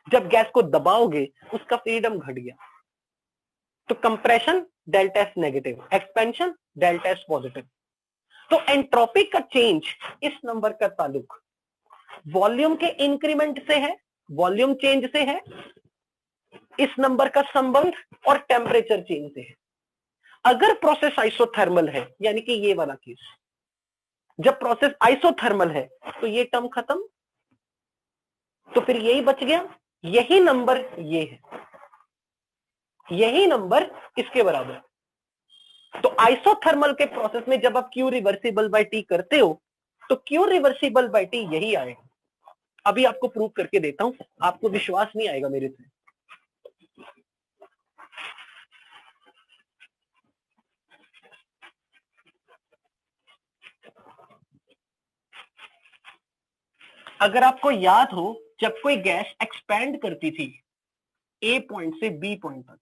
जब गैस को दबाओगे उसका फ्रीडम घट गया। तो compression delta S negative, expansion delta S positive. तो एंट्रोपी का चेंज, इस नंबर का ताल्लुक वॉल्यूम के इंक्रीमेंट से है, वॉल्यूम चेंज से है, इस नंबर का संबंध और टेम्परेचर चेंज से है। अगर प्रोसेस आइसोथर्मल है, यानी कि ये वाला केस, जब प्रोसेस आइसोथर्मल है तो ये टर्म खत्म, तो फिर यही बच गया, यही नंबर ये है, यही नंबर इसके बराबर। तो आइसोथर्मल के प्रोसेस में जब आप क्यू रिवर्सिबल बाय टी करते हो, तो क्यू रिवर्सिबल बाय टी यही आएगा। अभी आपको प्रूव करके देता हूं, आपको विश्वास नहीं आएगा मेरे से। अगर आपको याद हो, जब कोई गैस एक्सपैंड करती थी ए पॉइंट से बी पॉइंट तक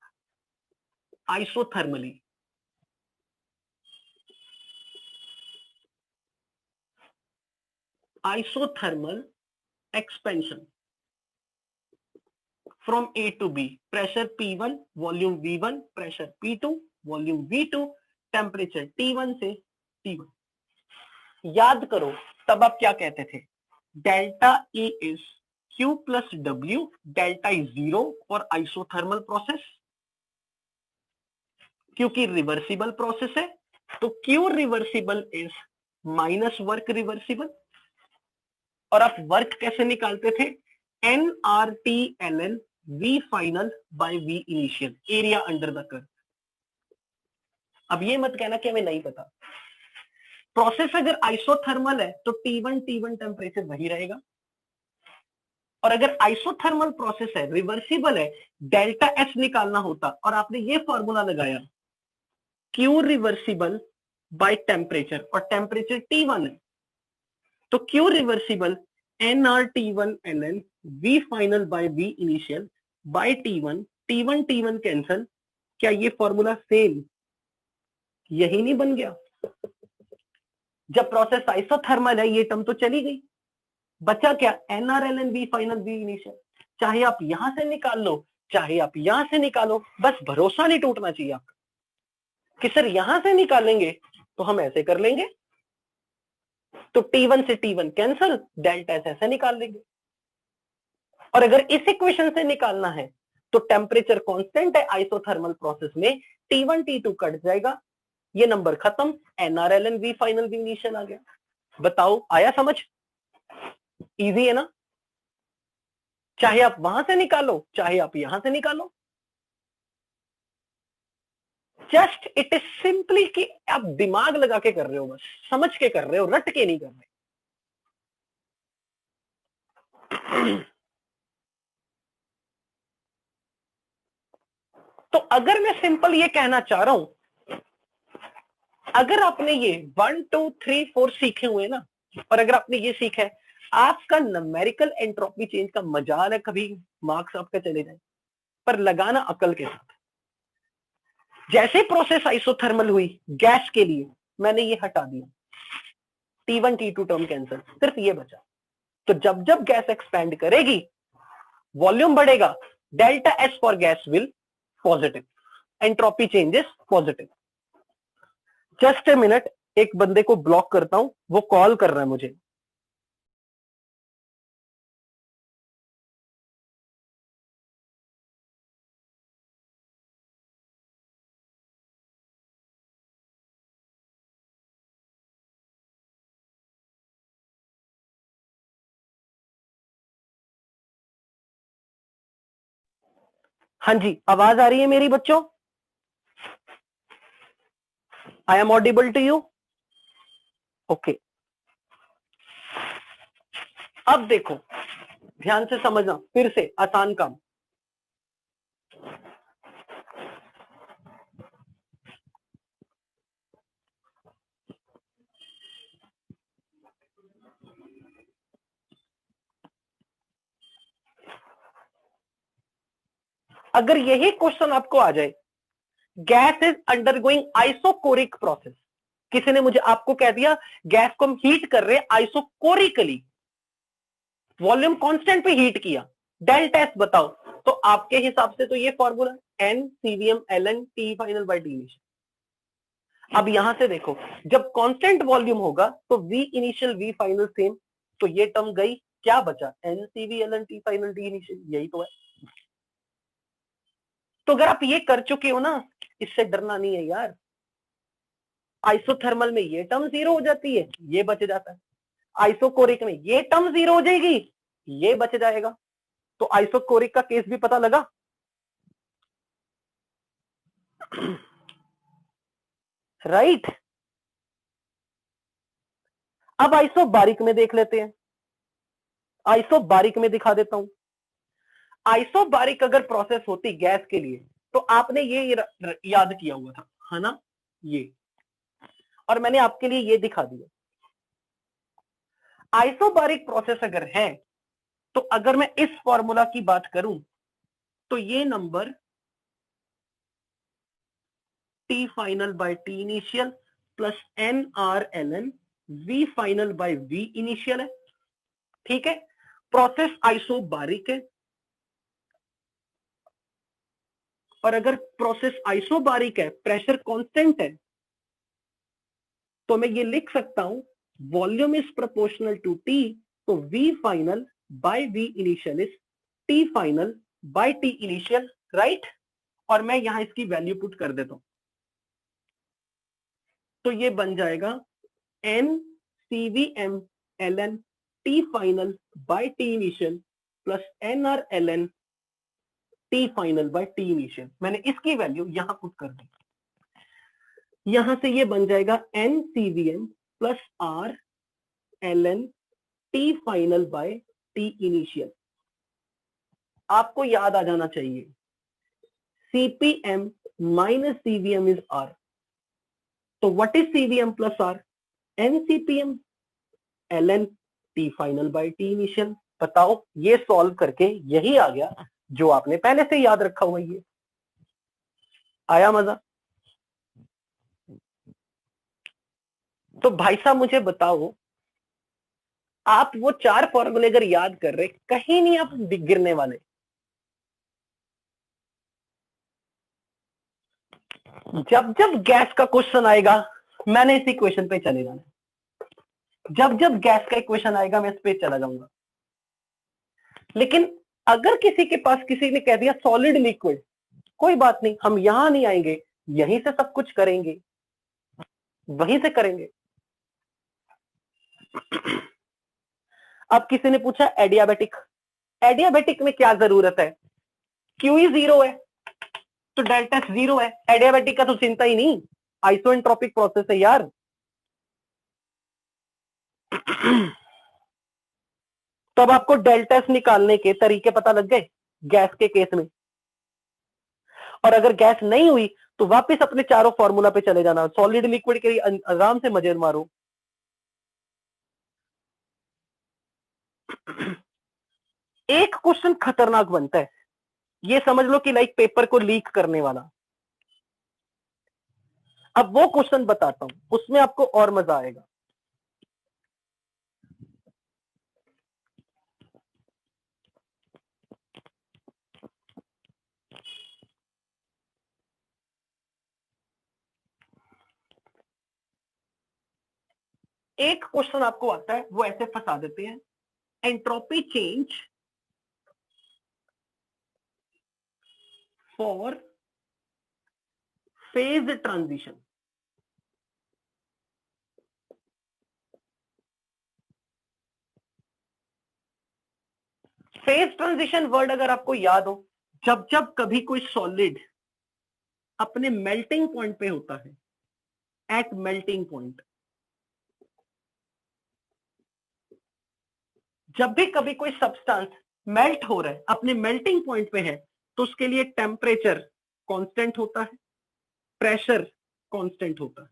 isothermally, isothermal expansion from A to B, pressure P1, volume V1, pressure P2, volume V2, temperature T1 से T1। याद करो तब आप क्या कहते थे? Delta E is Q plus W, delta is 0 और आइसोथर्मल प्रोसेस, क्योंकि रिवर्सिबल प्रोसेस है तो Q reversible is minus work reversible. और आप वर्क कैसे निकालते थे? NRT/ln V final by V initial, area under the curve. अब ये मत कहना कि हमें नहीं पता। प्रोसेस अगर आइसोथर्मल है तो T1 टेम्परेचर वही रहेगा, और अगर आइसोथर्मल प्रोसेस है, रिवर्सिबल है, डेल्टा एस निकालना होता, और आपने ये फॉर्मूला लगाया क्यू रिवर्सिबल बाय टेम्परेचर, और टेम्परेचर T1 है, तो Q reversible NRT1/ln V final by V initial by T1, T1 cancel. क्या ये फॉर्मूला सेम यही नहीं बन गया? जब प्रोसेस आइसोथर्मल है ये टर्म तो चली गई, बचा क्या? NR/ln V final V initial. चाहे आप यहां से निकाल लो, चाहे आप यहां से निकालो, बस भरोसा नहीं टूटना चाहिए आपका कि सर यहां से निकालेंगे तो हम ऐसे कर लेंगे, तो T1 से T1 कैंसल, डेल्टा एस ऐसे निकाल लेंगे। और अगर इस इक्वेशन से निकालना है तो टेम्परेचर कांस्टेंट है आइसोथर्मल प्रोसेस में, T1 T2 कट जाएगा, ये नंबर खत्म, NR/ln V final V initial आ गया। बताओ आया समझ? इजी है ना? चाहे आप वहां से निकालो, चाहे आप यहां से निकालो, जस्ट इट इज सिंपली कि आप दिमाग लगा के कर रहे हो, बस समझ के कर रहे हो, रट के नहीं कर रहे। तो अगर मैं सिंपल ये कहना चाह रहा हूं, अगर आपने ये 1 2 3 4 सीखे हुए ना, और अगर आपने ये सीखा है, आपका न्यूमेरिकल एंट्रोपी चेंज का मजाल है कभी मार्क्स आपका चले जाए, पर लगाना अकल के साथ। जैसे प्रोसेस आइसोथर्मल हुई गैस के लिए, मैंने ये हटा दिया, T1 T2 टर्म कैंसिल, सिर्फ ये बचा, तो जब जब गैस एक्सपैंड करेगी वॉल्यूम बढ़ेगा, delta S for gas will positive, entropy changes positive. Just a minute, एक बंदे को ब्लॉक करता हूं, वो कॉल कर रहा है मुझे। हाँ जी, आवाज आ रही है मेरी बच्चों? I am audible to you? Okay. अब देखो, ध्यान से समझना, फिर से आसान काम। अगर यही क्वेश्चन आपको आ जाए, gas is undergoing isochoric process, किसी ने मुझे आपको कह दिया गैस को हम हीट कर रहे हैं आइसोकोरिकली, वॉल्यूम कांस्टेंट पे हीट किया, डेल्टा एस बताओ, तो आपके हिसाब से तो ये formula N CVM L N T final by T initial. अब यहां से देखो, जब कांस्टेंट वॉल्यूम होगा तो V initial V final same, तो ये टर्म गई, क्या बचा? N CV L N T final T initial, यही तो है। तो अगर आप ये कर चुके हो ना, इससे डरना नहीं है यार। आइसोथर्मल में ये टर्म जीरो हो जाती है, ये बच जाता है। आइसोकोरिक में ये टर्म जीरो हो जाएगी, ये बच जाएगा। तो आइसोकोरिक का केस भी पता लगा। राइट। अब आइसोबारिक में देख लेते हैं, आइसोबारिक में दिखा देता हूं। आइसोबारिक अगर प्रोसेस होती गैस के लिए, तो आपने ये याद किया हुआ था, है ना, ये, और मैंने आपके लिए ये दिखा दिया। आइसोबारिक प्रोसेस अगर है, तो अगर मैं इस फॉर्मूला की बात करूं, तो ये number T final by T initial plus N R L N V final by V initial है। ठीक है, प्रोसेस आइसोबारिक है, और अगर प्रोसेस आइसोबारिक है, प्रेशर कांस्टेंट है, तो मैं ये लिख सकता हूं volume is proportional to T, तो V final by V initial is T final by T initial, right. और मैं यहां इसकी वैल्यू पुट कर देता हूं, तो ये बन जाएगा N CV M L N T final by T initial plus N R L N T final by T initial. मैंने इसकी वैल्यू यहां पुट कर दी, यहां से ये बन जाएगा N CVM plus R L N T final by T initial. आपको याद आ जाना चाहिए, CPM minus CVM is R, तो what is CVM plus R? N CPM L N T final by T initial. बताओ, ये सॉल्व करके यही आ गया जो आपने पहले से याद रखा हुआ। ये आया मजा? तो भाई साहब मुझे बताओ, आप वो चार फॉर्मूले अगर याद कर रहे, कहीं नहीं आप गिरने वाले। जब जब गैस का क्वेश्चन आएगा, मैंने इस इक्वेशन पे चले जाना। जब जब गैस का इक्वेशन आएगा, मैं इस पे चला जाऊंगा। लेकिन अगर किसी के पास, किसी ने कह दिया सॉलिड लिक्विड, कोई बात नहीं, हम यहां नहीं आएंगे, यहीं से सब कुछ करेंगे, वहीं से करेंगे। अब किसी ने पूछा एडियाबेटिक, एडियाबेटिक में क्या जरूरत है? क्यू ही जीरो है, तो डेल्टा जीरो है, एडियाबेटिक का तो चिंता ही नहीं, आइसोएंट्रोपिक प्रोसेस है यार। तो अब आपको डेल्टा एस निकालने के तरीके पता लग गए गैस के केस में। और अगर गैस नहीं हुई, तो वापस अपने चारों फॉर्मूला पे चले जाना, सॉलिड लिक्विड के लिए आराम से मजे मारो। एक क्वेश्चन खतरनाक बनता है, ये समझ लो कि लाइक पेपर को लीक करने वाला। अब वो क्वेश्चन बताता हूं, उसमें आपको और मजा आएगा। एक क्वेश्चन आपको आता है वो ऐसे फंसा देते हैं, entropy change for phase transition. Phase transition word अगर आपको याद हो, जब जब कभी कोई सॉलिड अपने मेल्टिंग पॉइंट पे होता है, एट मेल्टिंग पॉइंट, जब भी कभी कोई सब्सटेंस मेल्ट हो रहा है, अपने मेल्टिंग पॉइंट पे है, तो उसके लिए टेम्परेचर कांस्टेंट होता है, प्रेशर कांस्टेंट होता है,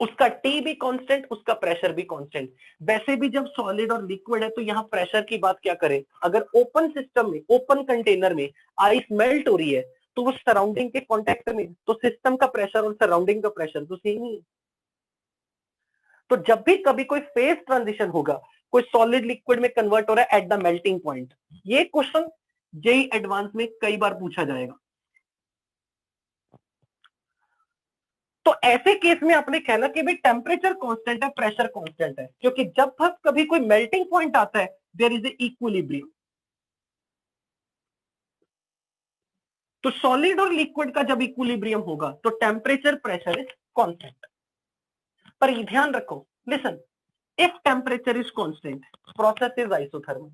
उसका टी भी कांस्टेंट, उसका प्रेशर भी कांस्टेंट। वैसे भी जब सॉलिड और लिक्विड है तो यहां प्रेशर की बात क्या करें, अगर ओपन सिस्टम में, ओपन कंटेनर में आइस मेल्ट हो रही है तो वो सराउंडिंग के कांटेक्ट में, तो सिस्टम का प्रेशर और सराउंडिंग का प्रेशर तो सेम ही है। तो जब भी कभी कोई फेज ट्रांजिशन होगा, कोई सॉलिड लिक्विड में कन्वर्ट हो रहा है एट द मेल्टिंग पॉइंट, ये क्वेश्चन जेई एडवांस में कई बार पूछा जाएगा। तो ऐसे केस में आपने कहना कि भाई टेम्परेचर कांस्टेंट है, प्रेशर कांस्टेंट है, क्योंकि जब तक कभी कोई मेल्टिंग पॉइंट आता है देयर इज ए इक्विलिब्रियम। तो सॉलिड और लिक्विड का जब इक्विलिब्रियम होगा तो टेम्परेचर प्रेशर इज कांस्टेंट। पर ये ध्यान रखो, listen, if temperature is constant process is isothermal,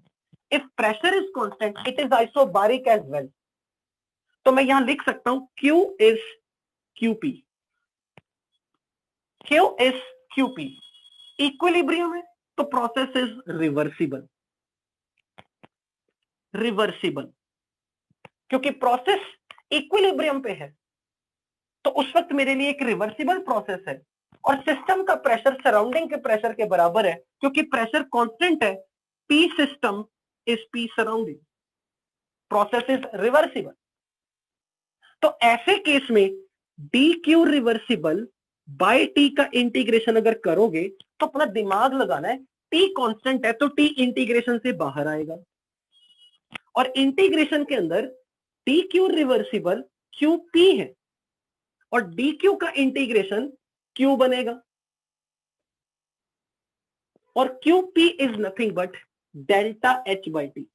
if pressure is constant it is isobaric as well. तो मैं यहां लिख सकता हूं Q is QP, Q is QP, equilibrium है तो प्रोसेस इज रिवर्सिबल, रिवर्सिबल, क्योंकि प्रोसेस इक्विलिब्रियम पे है तो उस वक्त मेरे लिए एक रिवर्सिबल प्रोसेस है, और सिस्टम का प्रेशर सराउंडिंग के प्रेशर के बराबर है, क्योंकि प्रेशर कांस्टेंट है, P system is P surrounding, process is reversible. तो ऐसे केस में DQ रिवर्सिबल बाय T का इंटीग्रेशन अगर करोगे तो अपना दिमाग लगाना है, T कांस्टेंट है तो T इंटीग्रेशन से बाहर आएगा, और इंटीग्रेशन के अंदर DQ रिवर्सिबल QP है और DQ का इंटीग्रेशन Q बनेगा, और QP is nothing but delta H by T.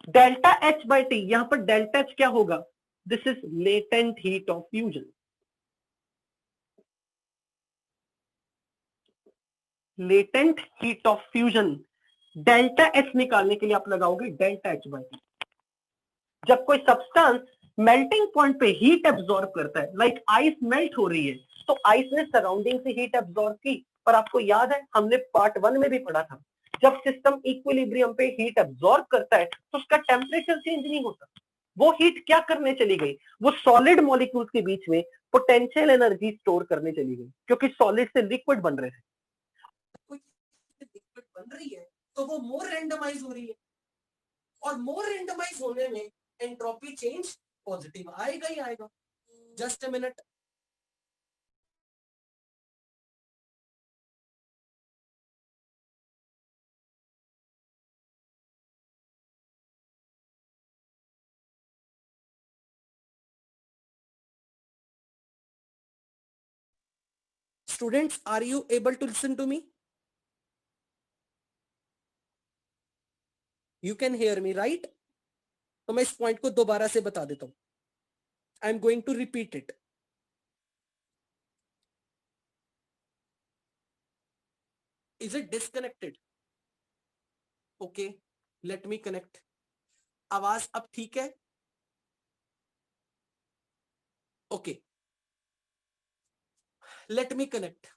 Delta H by T, यहां पर डेल्टा H क्या होगा, this is latent heat of fusion. Latent heat of fusion, delta H निकालने के लिए आप लगाओगे डेल्टा H बाई टी। जब कोई सब्सटेंस मेल्टिंग पॉइंट पे हीट एब्जॉर्ब करता है, लाइक आइस मेल्ट हो रही है, तो आइस ने सराउंडिंग से हीट एब्जॉर्ब की, पर आपको याद है हमने पार्ट 1 में भी पढ़ा था, जब सिस्टम इक्विलिब्रियम पे हीट एब्जॉर्ब करता है तो उसका टेम्परेचर चेंज नहीं होता, वो हीट क्या करने चली गई, वो सॉलिड मॉलिक्यूल्स के बीच में पोटेंशियल एनर्जी स्टोर करने चली गई, क्योंकि सॉलिड से लिक्विड बन रहे थे। कोई लिक्विड बन रही है तो वो मोर रेंडमाइज हो रही है, और मोर रेंडमाइज होने में एंट्रोपी चेंज पॉजिटिव आएगा ही आएगा। Just a minute, students are you able to listen to me? You can hear me right? तो मैं इस पॉइंट को दोबारा से बता देता हूं, I am going to repeat it. Is it disconnected? Okay, let me connect. आवाज अब ठीक है? Okay, let me connect.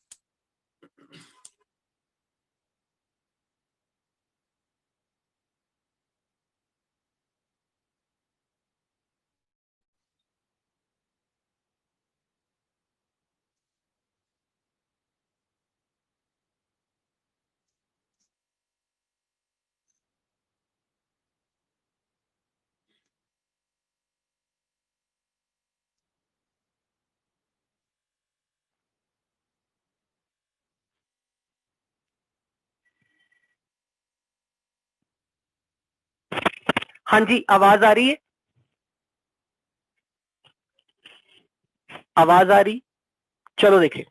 हाँ जी, आवाज आ रही है, आवाज आ रही? चलो देखिए,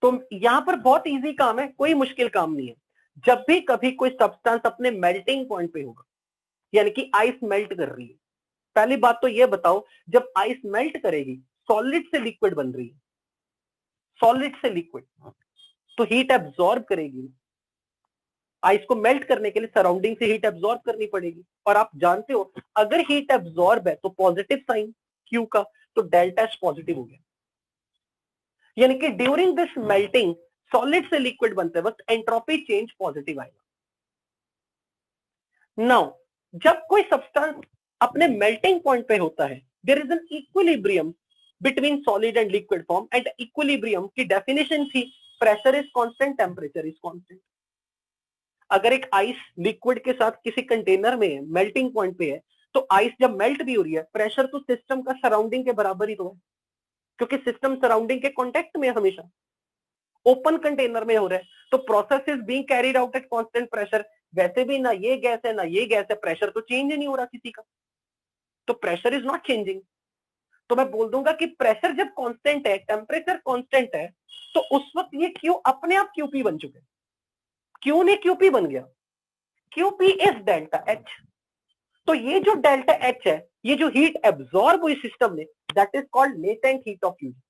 तो यहां पर बहुत इजी काम है, कोई मुश्किल काम नहीं है। जब भी कभी कोई सब्सटेंस अपने मेल्टिंग पॉइंट पे होगा, यानी कि आइस मेल्ट कर रही है, पहली बात तो ये बताओ, जब आइस मेल्ट करेगी सॉलिड से लिक्विड बन रही है, सॉलिड से लिक्विड, तो हीट एब्जॉर्ब करेगी। आइस को मेल्ट करने के लिए सराउंडिंग से हीट एब्जॉर्ब करनी पड़ेगी, और आप जानते हो अगर हीट एब्जॉर्ब है तो पॉजिटिव साइन क्यू का, तो डेल्टा एच पॉजिटिव हो गया। यानी कि ड्यूरिंग दिस मेल्टिंग सॉलिड से लिक्विड बनते वक्त एंट्रोपी चेंज पॉजिटिव आएगा। नाउ जब कोई सब्सटेंस अपने मेल्टिंग पॉइंट पे होता है, there is an equilibrium between solid and liquid form, and equilibrium की डेफिनेशन थी pressure is constant, temperature is constant. अगर एक आइस लिक्विड के साथ किसी कंटेनर में है, मेल्टिंग पॉइंट पे है, तो आइस जब मेल्ट भी हो रही है, प्रेशर तो सिस्टम का सराउंडिंग के बराबर ही तो है, क्योंकि सिस्टम सराउंडिंग के कांटेक्ट में है हमेशा, ओपन कंटेनर में हो रहा है, तो process is being carried out at constant pressure. वैसे भी ना ये गैस है ना ये गैस है, प्रेशर तो चेंज ही नहीं हो रहा किसी का, तो प्रेशर इज नॉट चेंजिंग। तो मैं बोल दूंगा कि प्रेशर जब कांस्टेंट है, टेम्परेचर कांस्टेंट है, तो उस वक्त ये क्यू अपने आप क्यूपी बन चुके, क्यू ने क्यूपी बन गया, क्यूपी इज डेल्टा एच। तो ये जो डेल्टा एच है, ये जो हीट एब्जॉर्ब हुई सिस्टम में, that is called latent heat of fusion.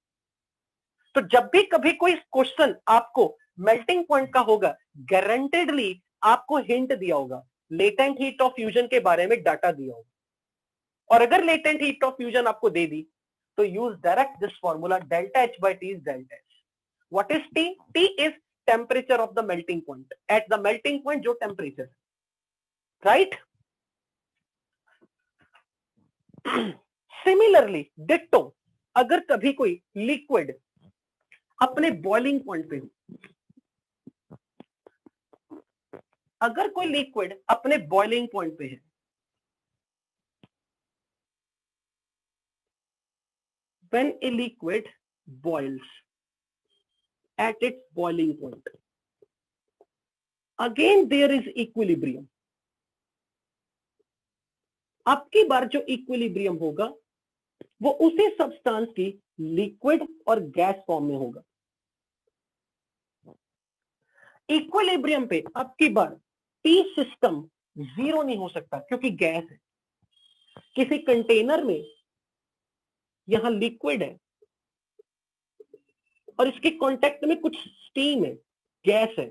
तो जब भी कभी कोई क्वेश्चन आपको मेल्टिंग पॉइंट का होगा, गारंटेडली आपको हिंट दिया होगा, लेटेंट हीट ऑफ फ्यूजन के बारे में डाटा दिया होगा, और अगर लेटेंट हीट ऑफ फ्यूजन आपको दे दी तो use direct this formula, delta H by T is delta H. What is T? T is temperature of the melting point, eight the melting point जो टेम्परेचर, राइट? सिमिलरली डिट्टो, अगर कभी कोई liquid अपने boiling point पे हो, अगर कोई liquid अपने बॉइलिंग पॉइंट पे है, when a liquid boils at its boiling point, again there is equilibrium। अब की बार जो इक्विलिब्रियम होगा वो उसी सब्सटेंस की लिक्विड और गैस फॉर्म में होगा। इक्विलिब्रियम पे अब की बार टी सिस्टम जीरो नहीं हो सकता, क्योंकि गैस है। किसी कंटेनर में यहां लिक्विड है और इसके कांटेक्ट में कुछ स्टीम है, गैस है।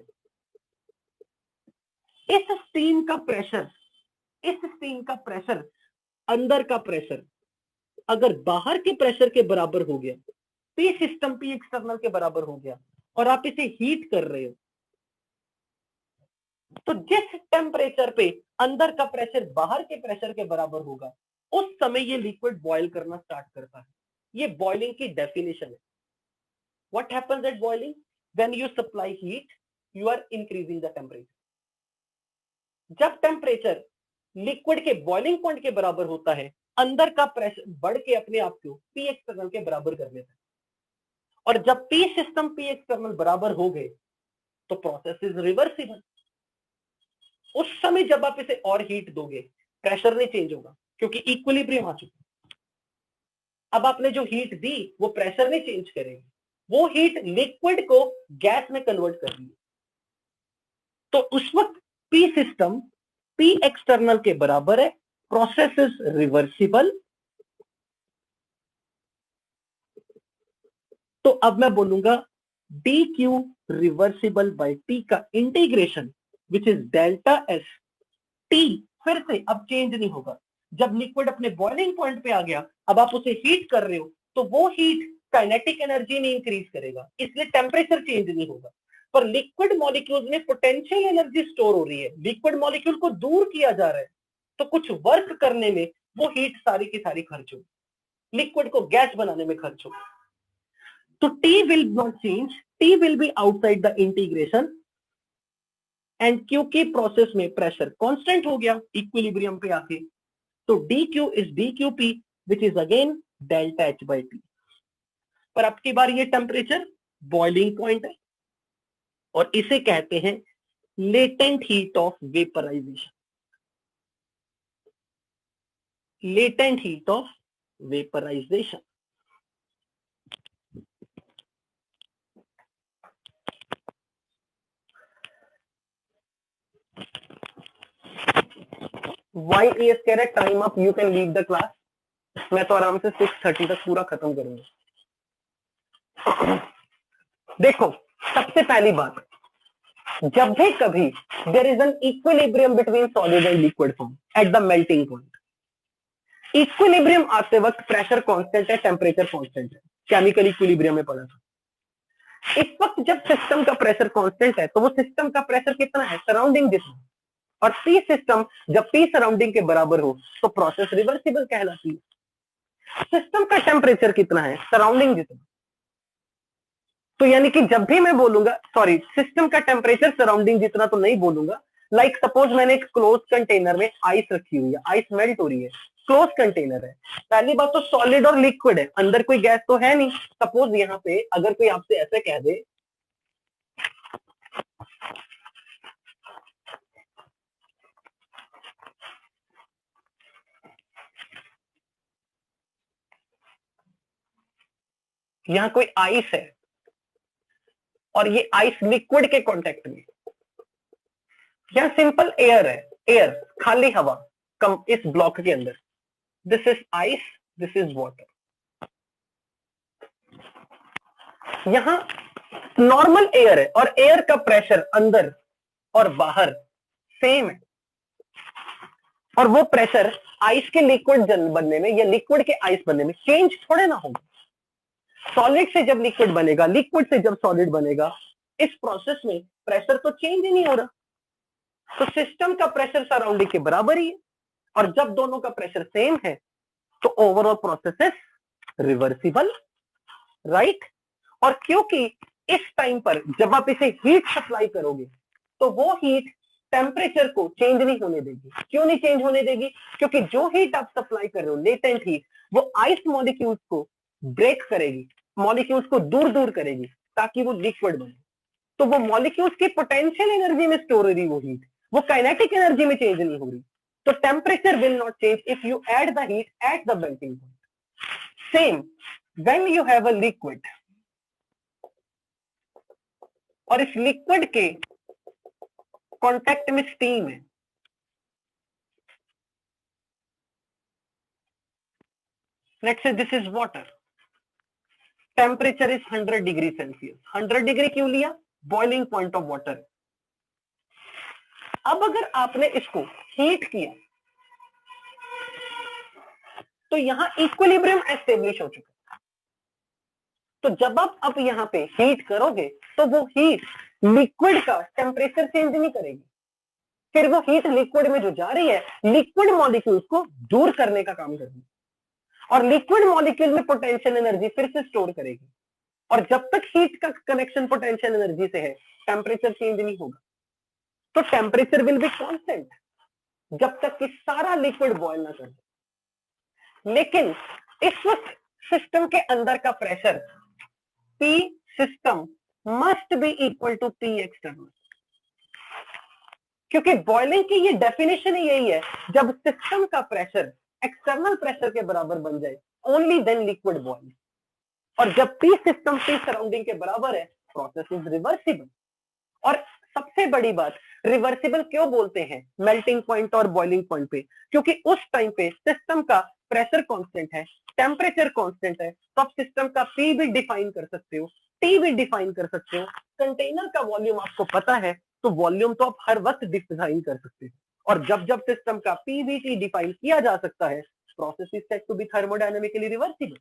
इस स्टीम का प्रेशर, अंदर का प्रेशर अगर बाहर के प्रेशर के बराबर हो गया, पी सिस्टम पी एक्सटर्नल के बराबर हो गया, और आप इसे हीट कर रहे हो, तो जिस टेम्परेचर पे अंदर का प्रेशर बाहर के प्रेशर के बराबर होगा, उस समय ये लिक्विड बॉयल करना स्टार्ट करता है। ये बॉइलिंग की डेफिनेशन है। What happens at boiling? When you supply heat, you are increasing the temperature. जब टेम्परेचर लिक्विड के बॉइलिंग पॉइंट के बराबर होता है, अंदर का प्रेशर बढ़ के अपने आप को पी एक्सटर्नल के बराबर कर लेता है, और जब पी सिस्टम पी एक्सटर्नल बराबर हो गए तो प्रोसेस इज रिवर्सिबल। उस समय जब आप इसे और हीट दोगे, प्रेशर नहीं चेंज होगा, क्योंकि इक्विलिब्रियम आ चुका। अब आपने जो हीट दी वो प्रेशर नहीं चेंज करेगी, वो हीट लिक्विड को गैस में कन्वर्ट कर रही है। तो उस वक्त पी सिस्टम पी एक्सटर्नल के बराबर है, प्रोसेस इज रिवर्सिबल। तो अब मैं बोलूंगा D Q reversible by T का integration, which is delta S T, फिर से अब चेंज नहीं होगा। जब लिक्विड अपने बॉइलिंग पॉइंट पे आ गया, अब आप उसे हीट कर रहे हो, तो वो हीट काइनेटिक एनर्जी नहीं इंक्रीज करेगा, इसलिए टेम्परेचर चेंज नहीं होगा। पर लिक्विड मॉलिक्यूल्स में पोटेंशियल एनर्जी स्टोर हो रही है, लिक्विड मॉलिक्यूल को दूर किया जा रहा है, तो कुछ वर्क करने में वो हीट सारी की सारी खर्च होगी, लिक्विड को गैस बनाने में खर्च होगी। तो T will not change, T will be outside the integration, and क्योंकि प्रोसेस में प्रेशर कांस्टेंट हो गया इक्विलिब्रियम पे आके, तो dq is dqp, which is again delta h by t। पर अब की बार ये टेम्परेचर बॉइलिंग पॉइंट है, और इसे कहते हैं latent heat of vaporization. latent heat of vaporization. Why ES कह रहे time up, you can leave the class. मैं तो आराम से 6:30 तक पूरा खत्म करूंगा. देखो, सबसे पहली बात, जब भी कभी there is an equilibrium between solid and liquid form at the melting point, equilibrium आते वक्त प्रेशर कांस्टेंट है, टेम्परेचर कांस्टेंट है. केमिकल इक्विलिब्रियम में पढ़ा था. इस वक्त जब सिस्टम का प्रेशर कांस्टेंट है तो वो सिस्टम का प्रेशर कितना है, सराउंडिंग जितना. और पी सिस्टम जब पी सराउंडिंग के बराबर हो तो प्रोसेस रिवर्सिबल कहलाती है. सिस्टम का टेम्परेचर कितना है, सराउंडिंग जितना. तो यानी कि जब भी मैं बोलूंगा, सॉरी, सिस्टम का टेम्परेचर सराउंडिंग जितना तो नहीं बोलूंगा. लाइक सपोज मैंने एक क्लोज कंटेनर में आइस रखी हुई है, आइस मेल्ट हो रही है, क्लोज कंटेनर है. पहली बात तो सॉलिड और लिक्विड है, अंदर कोई गैस तो है नहीं. सपोज यहां पे अगर कोई आपसे ऐसे कह दे यहां कोई आइस है और ये आइस लिक्विड के कांटेक्ट में, या सिंपल एयर है, एयर, खाली हवा कम इस ब्लॉक के अंदर. This is ice, this is water. यहां नॉर्मल एयर है और एयर का प्रेशर अंदर और बाहर सेम है. और वो प्रेशर आइस के लिक्विड बनने में या लिक्विड के आइस बनने में चेंज थोड़े ना होगा. सॉलिड से जब लिक्विड बनेगा, लिक्विड से जब सॉलिड बनेगा, इस प्रोसेस में प्रेशर तो चेंज ही नहीं हो रहा. तो सिस्टम का प्रेशर सराउंडिंग के बराबर ही है. और जब दोनों का प्रेशर सेम है तो overall process is reversible, right. और क्योंकि इस टाइम पर जब आप इसे हीट सप्लाई करोगे तो वो हीट टेम्परेचर को चेंज नहीं होने देगी. क्यों नहीं चेंज होने देगी? क्योंकि जो हीट आप सप्लाई कर रहे हो, लेटेंट हीट, वो आइस मॉलिक्यूल्स को ब्रेक करेगी, मॉलिक्यूल्स को दूर दूर करेगी ताकि वो लिक्विड बने. तो वो मॉलिक्यूल्स की पोटेंशियल एनर्जी में स्टोर हो रही वो हीट, वो काइनेटिक एनर्जी में चेंज नहीं हो रही. तो temperature will not change if you add the heat at the melting point. Same when you have a liquid और इस लिक्विड के कांटेक्ट में स्टीम है, let's say this is water, temperature is 100 degree Celsius. 100 degree क्यों लिया? Boiling point of water. अब अगर आपने इसको हीट किया तो यहां इक्विलिब्रियम एस्टेब्लिश हो चुका. तो जब आप अब यहां पे हीट करोगे तो वो हीट लिक्विड का टेम्परेचर चेंज नहीं करेगी. फिर वो हीट लिक्विड में जो जा रही है, लिक्विड मॉलिक्यूल्स को दूर करने का काम करेगी और लिक्विड मॉलिक्यूल में पोटेंशियल एनर्जी फिर से स्टोर करेगी. और जब तक हीट का कनेक्शन पोटेंशियल एनर्जी से है, टेम्परेचर चेंज नहीं होगा. तो टेम्परेचर विल बी कांस्टेंट जब तक कि सारा लिक्विड बॉयल ना कर. लेकिन इस वक्त सिस्टम के अंदर का pressure P system must be equal to P external. क्योंकि बॉइलिंग की ये डेफिनेशन ही यही है, जब सिस्टम का प्रेशर एक्सटर्नल प्रेशर के बराबर बन जाए, ओनली देन लिक्विड बॉइल. और जब P सिस्टम P सराउंडिंग के बराबर है, प्रोसेस इज रिवर्सिबल. और सबसे बड़ी बात, रिवर्सिबल क्यों बोलते हैं मेल्टिंग पॉइंट और बॉइलिंग पॉइंट पे? क्योंकि उस टाइम पे सिस्टम का प्रेशर कांस्टेंट है, टेम्परेचर कांस्टेंट है, तो आप सिस्टम का P भी डिफाइन कर सकते हो, T भी डिफाइन कर सकते हो. कंटेनर का वॉल्यूम आपको पता है तो वॉल्यूम तो आप हर वक्त डिफाइन कर सकते हो. और जब जब सिस्टम का PVT डिफाइन किया जा सकता है, process is said to be thermodynamically reversible.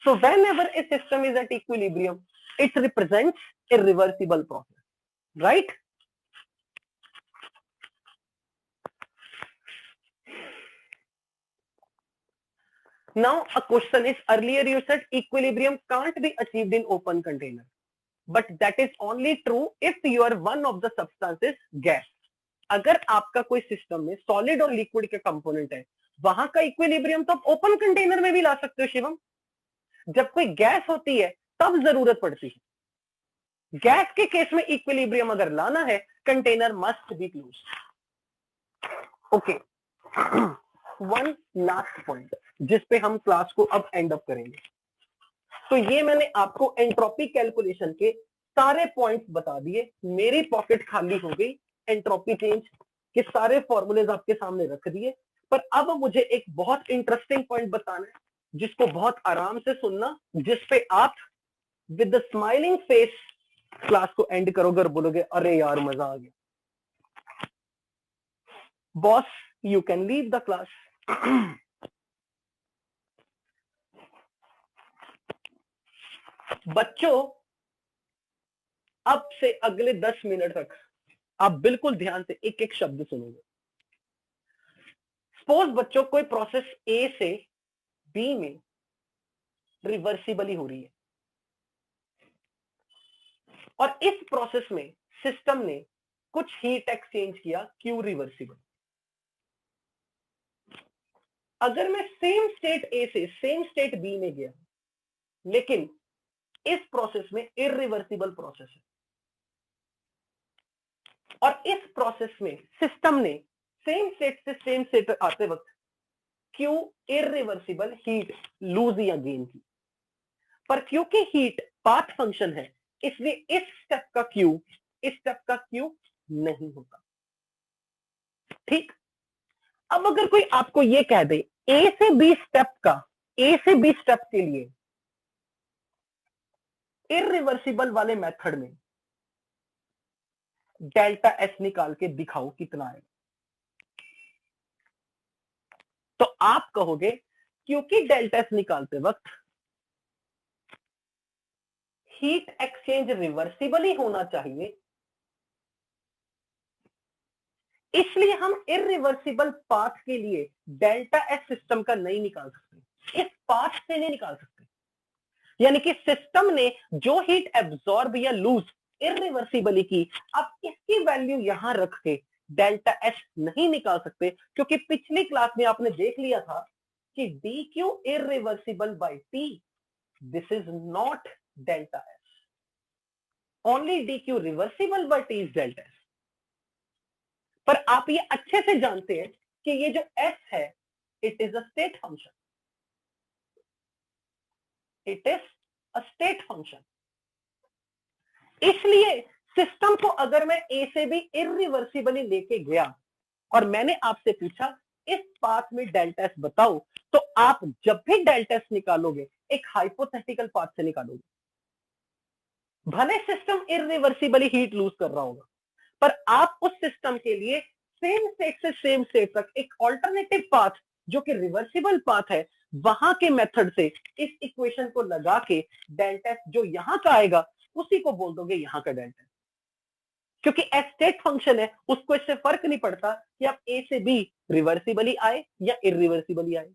So whenever a system is at equilibrium, it represents a reversible process, right? Now a question is, earlier you said equilibrium can't be achieved in open container, but that is only true if you are one of the substances gas. अगर आपका कोई system में solid और liquid के component है, वहां का equilibrium तो आप ओपन कंटेनर में भी ला सकते हो शिवम. जब कोई गैस होती है तब जरूरत पड़ती है. गैस के केस में इक्विलिब्रियम अगर लाना है, container must be close. Okay, one last point जिस पे हम क्लास को अब एंड अप करेंगे। तो ये मैंने आपको एंट्रोपी कैलकुलेशन के सारे पॉइंट्स बता दिए, मेरी पॉकेट खाली हो गई, एंट्रोपी चेंज के सारे फॉर्मूलेज आपके सामने रख दिए। पर अब मुझे एक बहुत इंटरेस्टिंग पॉइंट बताना है जिसको बहुत आराम से सुनना, जिस पे आप with the smiling face class को एंड करोगे और बोलोगे अरे यार मजा आ गया। Boss you can leave the class. बच्चों अब से अगले 10 मिनट तक आप बिल्कुल ध्यान से एक एक शब्द सुनोगे। सपोज बच्चों कोई प्रोसेस ए से बी में रिवर्सिबली हो रही है और इस प्रोसेस में सिस्टम ने कुछ हीट एक्सचेंज किया क्यू रिवर्सिबल। अगर मैं सेम स्टेट ए से सेम स्टेट बी में गया लेकिन इस प्रोसेस में इरिवर्सिबल प्रोसेस है और इस प्रोसेस में सिस्टम ने सेम स्टेट से सेम स्टेट आते वक्त क्यू इरिवर्सिबल हीट लूज या गेन की, पर क्योंकि हीट पाथ फंक्शन है इसलिए इस स्टेप का क्यू नहीं होता। ठीक, अब अगर कोई आपको ये कह दे ए से बी स्टेप के लिए इरिवर्सिबल वाले मेथड में डेल्टा एस निकाल के दिखाओ कितना आएगा, तो आप कहोगे क्योंकि डेल्टा एस निकालते वक्त हीट एक्सचेंज रिवर्सिबल ही होना चाहिए इसलिए हम इरिवर्सिबल पाथ के लिए डेल्टा एस सिस्टम का नहीं निकाल सकते, इस पाथ से नहीं निकाल सकते। यानी कि सिस्टम ने जो हीट एब्जॉर्ब या लूज इरिवर्सिबली की, आप इसकी वैल्यू यहां रख के डेल्टा एस नहीं निकाल सकते, क्योंकि पिछली क्लास में आपने देख लिया था कि D Q irreversible by T, this is not delta S, only D Q reversible by T is delta S. पर आप ये अच्छे से जानते हैं कि ये जो एस है it is a state function, it is a state function. इसलिए सिस्टम को अगर मैं ए से भी इरिवर्सिबली लेके गया और मैंने आपसे पूछा इस पाथ में डेल्टा एस बताओ, तो आप जब भी डेल्टा एस निकालोगे एक हाइपोथेटिकल पाथ से निकालोगे। भले सिस्टम इरिवर्सिबली हीट लूज कर रहा होगा, पर आप उस सिस्टम के लिए सेम स्टेट से सेम स्टेट तक एक ऑल्टरनेटिव पाथ जो कि रिवर्सिबल पाथ है, वहां के मेथड से इस इक्वेशन को लगा के डेल्टा एस जो यहां का आएगा उसी को बोल दोगे यहां का डेल्टा एस, क्योंकि एस स्टेट फंक्शन है, उसको इससे फर्क नहीं पड़ता कि आप ए से बी रिवर्सिबली आए या इरिवर्सिबली आए।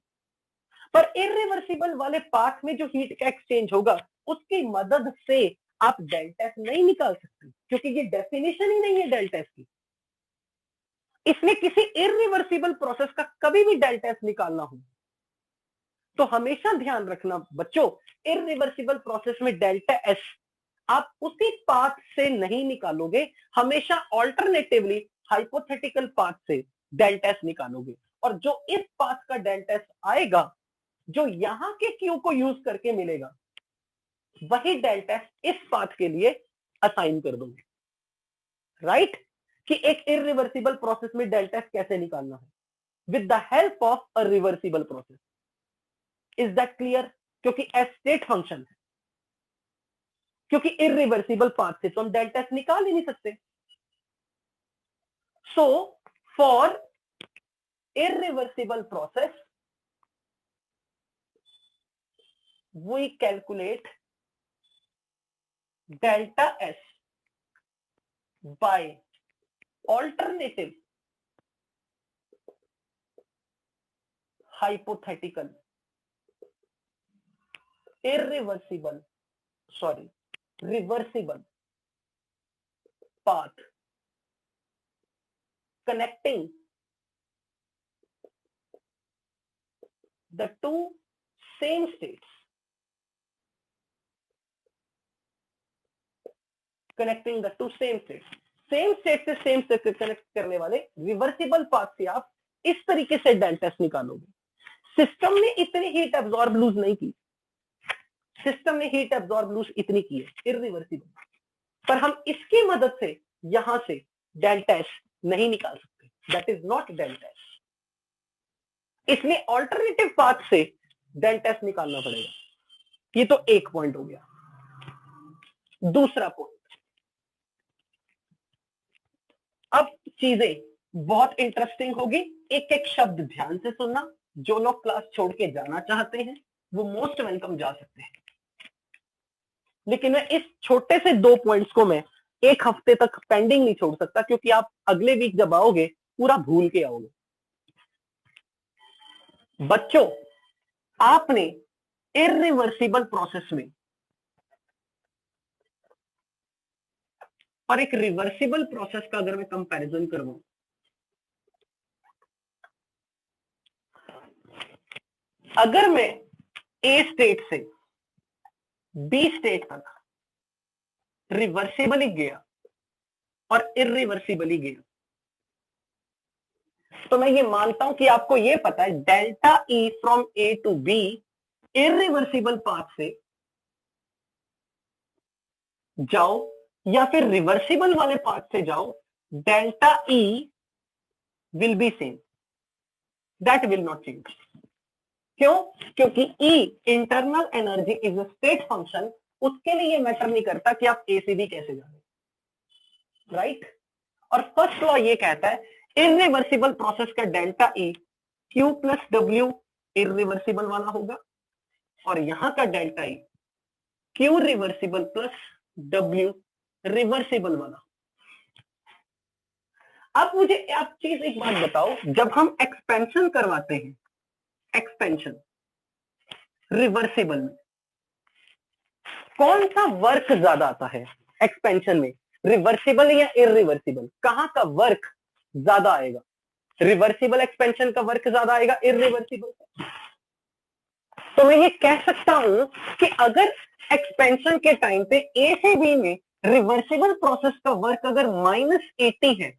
पर इरिवर्सिबल वाले पाथ में जो हीट का एक्सचेंज होगा उसकी मदद से आप डेल्टा एस नहीं निकाल सकते, क्योंकि ये डेफिनेशन ही नहीं है डेल्टा एस की। इसलिए किसी इरिवर्सिबल प्रोसेस का कभी भी डेल्टा एस निकालना हो तो हमेशा ध्यान रखना बच्चों, इरिवर्सिबल प्रोसेस में डेल्टा एस आप उसी पाथ से नहीं निकालोगे, हमेशा ऑल्टरनेटिवली हाइपोथेटिकल पाथ से डेल्टा एस निकालोगे, और जो इस पाथ का डेल्टा एस आएगा जो यहां के क्यू को यूज करके मिलेगा वही डेल्टा एस इस पाथ के लिए असाइन कर दोगे। राइट, कि एक इरिवर्सिबल प्रोसेस में डेल्टा एस कैसे निकालना है with the help of a reversible process. Is that clear? क्योंकि एस स्टेट फंक्शन है, क्योंकि इरिवर्सिबल पाथ से तो हम डेल्टा एस निकाल ही नहीं सकते। So for irreversible process we calculate delta S by alternative hypothetical reversible path connecting the two same states, same state से सेम स्टेट कनेक्ट करने वाले रिवर्सिबल पाथ से आप इस तरीके से डेल्टा एस निकालोगे। सिस्टम ने इतनी हीट एब्जॉर्ब लूज नहीं की, सिस्टम ने हीट एब्जॉर्ब लूज इतनी की है इररिवर्सिबल, पर हम इसकी मदद से यहां से डेल्टा एस नहीं निकाल सकते, that is not delta S. इसलिए ऑल्टरनेटिव पाथ से डेल्टा एस निकालना पड़ेगा। ये तो एक पॉइंट हो गया। दूसरा पॉइंट, अब चीजें बहुत इंटरेस्टिंग होगी, एक एक शब्द ध्यान से सुनना। जो लोग क्लास छोड़ के जाना चाहते हैं वो मोस्ट वेलकम जा सकते हैं, लेकिन मैं इस छोटे से 2 पॉइंट्स को मैं एक हफ्ते तक पेंडिंग नहीं छोड़ सकता, क्योंकि आप अगले वीक जब आओगे पूरा भूल के आओगे। बच्चों, आपने इररिवर्सिबल प्रोसेस में और एक रिवर्सिबल प्रोसेस का अगर मैं कंपैरिजन करूं, अगर मैं ए स्टेट से बी स्टेट तक रिवर्सिबली गया और इररिवर्सिबली गया, तो मैं ये मानता हूं कि आपको ये पता है delta E from A to B irreversible path से जाओ या फिर रिवर्सिबल वाले पाथ से जाओ, delta E will be same, that will not change. क्यों? क्योंकि E internal energy is a state function, उसके लिए मैटर नहीं करता कि आप ए से बी कैसे जा रहे हैं, राइट। और फर्स्ट लॉ ये कहता है इररिवर्सिबल प्रोसेस का delta E Q plus W irreversible वाला होगा, और यहां का delta E Q reversible plus W reversible वाला। अब मुझे आप चीज एक बात बताओ, जब हम एक्सपेंशन करवाते हैं, एक्सपेंशन रिवर्सिबल में कौन सा वर्क ज्यादा आता है? एक्सपेंशन में रिवर्सिबल या इररिवर्सिबल, कहां का वर्क ज्यादा आएगा? रिवर्सिबल एक्सपेंशन का वर्क ज्यादा आएगा इररिवर्सिबल का। तो मैं ये कह सकता हूं कि अगर एक्सपेंशन के टाइम पे ए से बी में रिवर्सिबल प्रोसेस का वर्क अगर -80 है,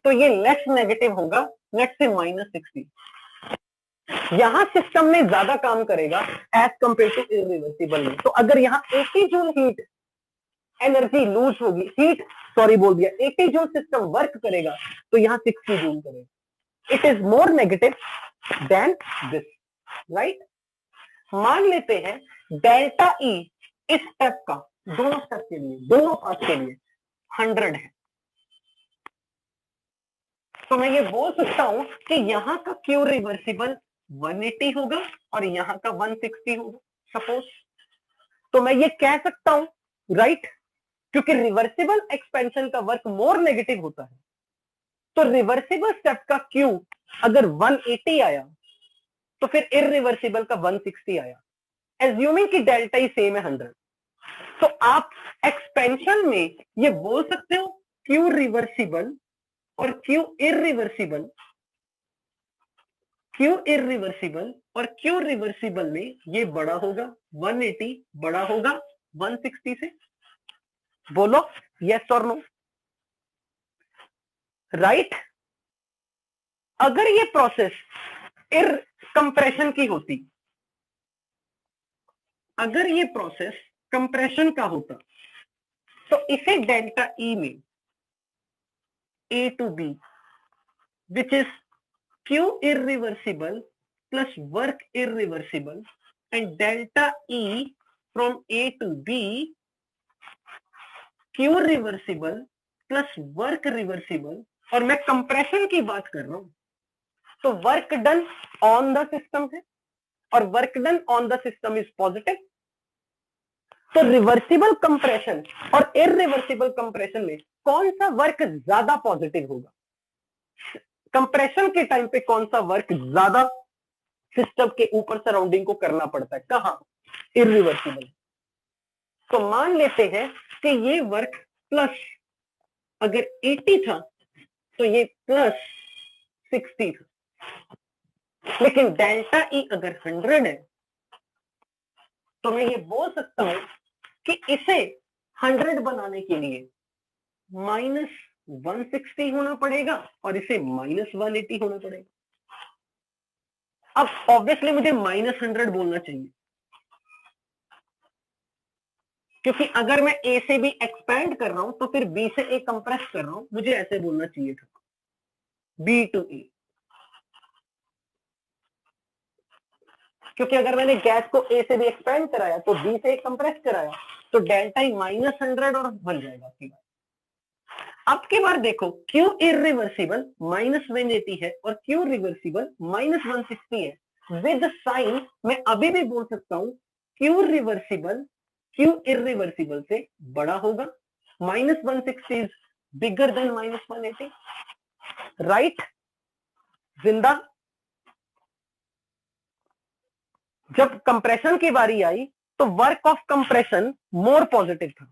तो ये लेस नेगेटिव होगा, लेट्स से -60। यहां सिस्टम में ज्यादा काम करेगा एज कंपेयर टू इररिवर्सिबल में। तो अगर यहां 80 जूल हीट एनर्जी लूज होगी, हीट सॉरी बोल दिया, 80 जूल सिस्टम वर्क करेगा, तो यहां 60 जूल करेगा। It is more negative than this, right. मान लेते हैं डेल्टा ई इस स्टेप का, दोनों स्टेप के लिए, दोनों पाथ के लिए 100 है, तो मैं ये बोल सकता हूं कि यहां का क्यू रिवर्सिबल 180 होगा और यहां का 160 होगा सपोज। तो मैं ये कह सकता हूं, राइट, क्योंकि रिवर्सिबल एक्सपेंशन का वर्क मोर नेगेटिव होता है, तो रिवर्सिबल स्टेप का क्यू अगर 180 आया तो फिर इररिवर्सिबल का 160 आया, एज्यूमिंग कि डेल्टा ही सेम है 100। तो आप एक्सपेंशन में ये बोल सकते हो क्यू रिवर्सिबल और क्यू इररिवर्सिबल, क्यू इररिवर्सिबल और क्यू रिवर्सिबल में ये बड़ा होगा 180, बड़ा होगा 160 से। बोलो यस और नो, राइट। अगर ये प्रोसेस इर कंप्रेशन की होती, अगर ये प्रोसेस कंप्रेशन का होता, तो इसे डेल्टा ई में A to B which is Q irreversible plus work irreversible and delta E from A to B Q reversible plus work reversible, और मैं कंप्रेशन की बात कर रहा हूं, तो work done on the system है और work done on the system is positive. तो रिवर्सिबल कंप्रेशन और इररिवर्सिबल कंप्रेशन में कौन सा वर्क ज्यादा पॉजिटिव होगा? कंप्रेशन के टाइम पे कौन सा वर्क ज्यादा सिस्टम के ऊपर सराउंडिंग को करना पड़ता है? कहां? इररिवर्सिबल। तो मान लेते हैं कि ये वर्क प्लस अगर 80 था तो ये प्लस 60 था, लेकिन डेल्टा ई अगर 100 है तो मैं ये बोल सकता हूं कि इसे 100 बनाने के लिए 160 होना पड़ेगा और इसे -180 होना पड़ेगा। अब ऑब्वियसली मुझे -100 बोलना चाहिए, क्योंकि अगर मैं ए से बी एक्सपैंड कर रहा हूं तो फिर बी से ए कंप्रेस कर रहा हूं, मुझे ऐसे बोलना चाहिए था, बी टू ए। क्योंकि अगर मैंने गैस को ए से बी एक्सपैंड कराया तो बी से ए कंप्रेस कराया, तो डेल्टा ई -100 और बन जाएगा आपकी बात। अब की बार देखो, Q इरिवर्सिबल -180 है और Q रिवर्सिबल -160 है। विद साइन मैं अभी भी बोल सकता हूं Q रिवर्सिबल Q इरिवर्सिबल से बड़ा होगा, -160 इज बिगर देन -180, राइट? जिंदा? जब कंप्रेशन की बारी आई तो work of compression more positive था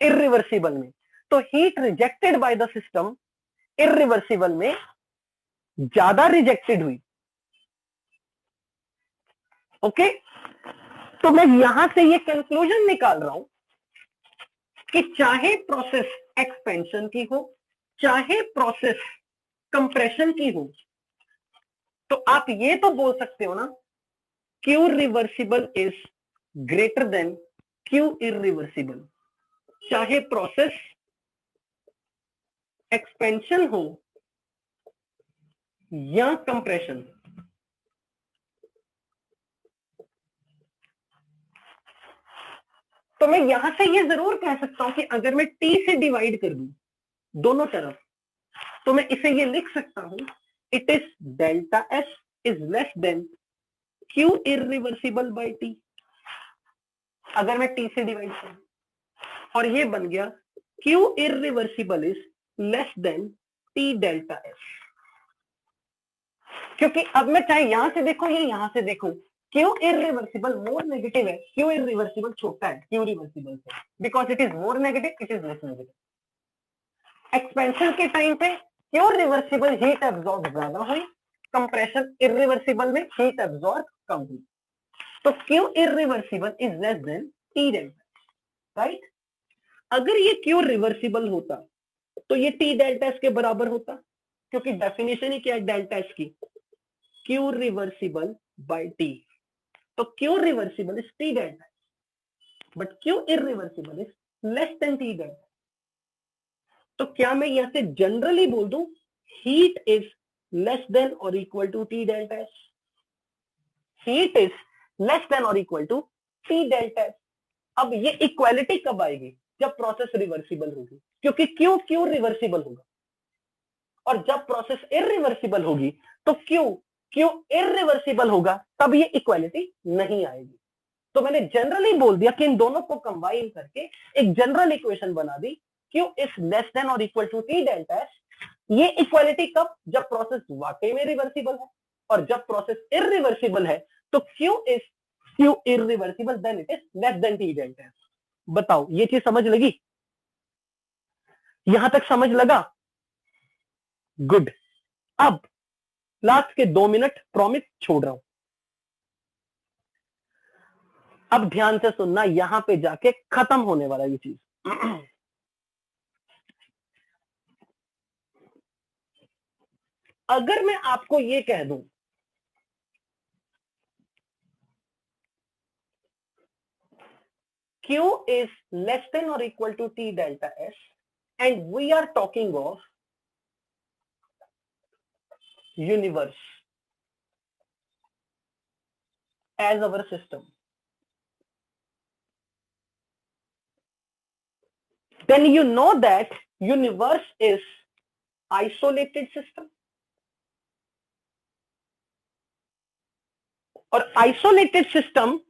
इरिवर्सिबल में, तो heat rejected by the system irreversible में ज्यादा रिजेक्टेड हुई। ओके, तो मैं यहां से ये कंक्लूजन निकाल रहा हूं कि चाहे प्रोसेस एक्सपेंशन की हो, चाहे प्रोसेस कंप्रेशन की हो, तो आप ये तो बोल सकते हो ना, Q reversible is greater than Q irreversible, चाहे प्रोसेस एक्सपेंशन हो या कंप्रेशन। तो मैं यहां से ये जरूर कह सकता हूं कि अगर मैं T से डिवाइड कर दूं दोनों तरफ, तो मैं इसे ये लिख सकता हूं, it is delta S is less than Q irreversible by T। अगर मैं T से डिवाइड करूं, और ये बन गया Q irreversible is less than T delta S। क्योंकि अब मैं चाहे यहां से देखूं या यहां से देखूं, Q इरिवर्सिबल मोर नेगेटिव है, Q इरिवर्सिबल छोटा है Q रिवर्सिबल से, because it is more negative, it is less negative. Expansion के टाइम पे Q रिवर्सिबल हीट एब्जॉर्ब ज्यादा हुई, कंप्रेशन इरिवर्सिबल में हीट एब्जॉर्ब कम हुई, तो Q irreversible is less than T delta, right? अगर ये Q रिवर्सिबल होता तो ये T डेल्टा S के बराबर होता, क्योंकि डेफिनेशन ही क्या है डेल्टा S की, Q रिवर्सिबल बाय T, तो Q reversible is T delta, but Q irreversible is less than T delta. तो क्या मैं यहां से जनरली बोल दूं हीट इज लेस देन और equal to T delta S, heat is less than और equal to T delta S। अब ये इक्वालिटी कब आएगी? जब प्रोसेस रिवर्सिबल होगी, क्योंकि Q रिवर्सिबल होगा, और जब प्रोसेस इरिवर्सिबल होगी तो Q इरिवर्सिबल होगा, तब ये इक्वालिटी नहीं आएगी। तो मैंने जनरली बोल दिया कि इन दोनों को कंबाइन करके एक जनरल इक्वेशन बना दी, Q इज लेस देन और equal to T delta S। ये इक्वालिटी कब? जब प्रोसेस वाकई में रिवर्सिबल है, और जब प्रोसेस इरिवर्सिबल है तो Q irreversible, then it is less than T delta S। बताओ ये चीज समझ लगी? यहां तक समझ लगा? गुड। अब लास्ट के 2 मिनट प्रॉमिस छोड़ रहा हूं, अब ध्यान से सुनना, यहां पे जाके खत्म होने वाला ये चीज। अगर मैं आपको ये कह दूं Q is less than or equal to T delta S, and we are talking of universe as our system, then you know that universe is isolated system, or isolated system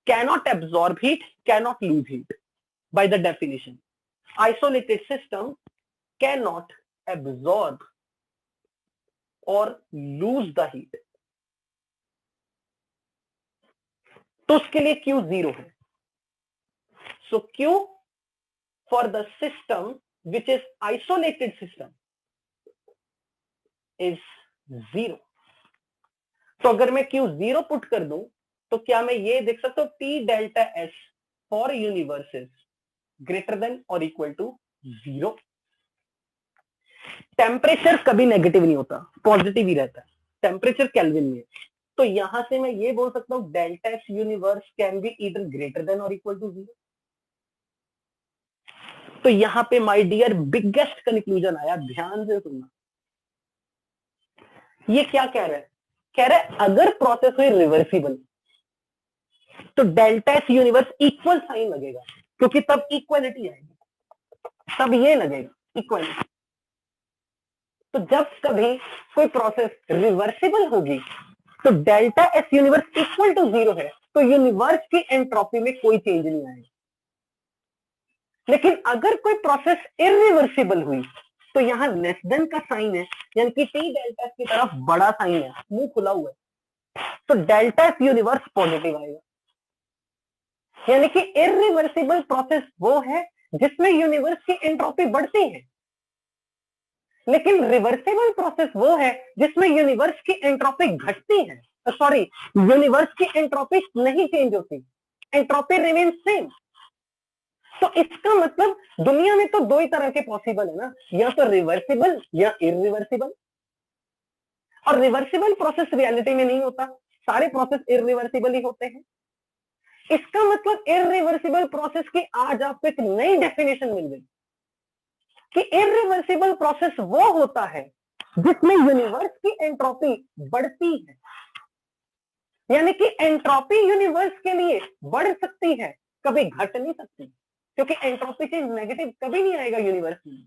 cannot absorb heat, cannot lose heat. By the definition, isolated system cannot absorb or lose the heat, तो उसके लिए Q 0 है। So Q for the system which is isolated system is 0। तो अगर मैं Q 0 put कर दूं तो क्या मैं ये देख सकता हूं T delta S for universe is greater than और इक्वल टू 0। टेम्परेचर कभी नेगेटिव नहीं होता, पॉजिटिव ही रहता है, टेम्परेचर केल्विन में। तो यहां से मैं ये बोल सकता हूं delta S universe can be either greater than और इक्वल टू 0। तो यहां पे माय डियर बिगेस्ट कंक्लूजन आया, ध्यान से सुनना। ये क्या कह रहा है? कह रहा है अगर प्रोसेस हुई रिवर्सिबल तो delta S universe equal sign लगेगा, क्योंकि तब इक्वालिटी आएगी, तब ये लगेगा इक्वालिटी। तो जब कभी कोई प्रोसेस रिवर्सिबल होगी तो delta S universe equal to 0 है, तो यूनिवर्स की एंट्रोपी में कोई चेंज नहीं आएगा। लेकिन अगर कोई प्रोसेस इरिवर्सिबल हुई तो यहां लेस देन का साइन है, यानी कि टी डेल्टा की तरफ बड़ा साइन है, मुंह खुला हुआ है, तो डेल्टा एस यूनिवर्स पॉजिटिव आएगा। यानी कि इरिवर्सिबल प्रोसेस वो है जिसमें यूनिवर्स की एंट्रोपी बढ़ती है, लेकिन रिवर्सिबल प्रोसेस वो है जिसमें यूनिवर्स की एंट्रोपी घटती है। सॉरी, यूनिवर्स की एंट्रोपी नहीं चेंज होती, एंट्रोपी रिमेन सेम। तो इसका मतलब दुनिया में तो दो ही तरह के पॉसिबल है ना, या तो रिवर्सिबल या इरिवर्सिबल। और रिवर्सिबल प्रोसेस रियलिटी में नहीं होता, सारे प्रोसेस इरिवर्सिबल ही होते हैं। इसका मतलब इरिवर्सिबल प्रोसेस की आज आपको एक नई डेफिनेशन मिल गई कि इरिवर्सिबल प्रोसेस वो होता है जिसमें यूनिवर्स की एंट्रोपी बढ़ती है। यानी कि एंट्रोपी यूनिवर्स के लिए बढ़ सकती है, कभी घट नहीं सकती, क्योंकि एंट्रोपी चेंज नेगेटिव कभी नहीं आएगा यूनिवर्स में।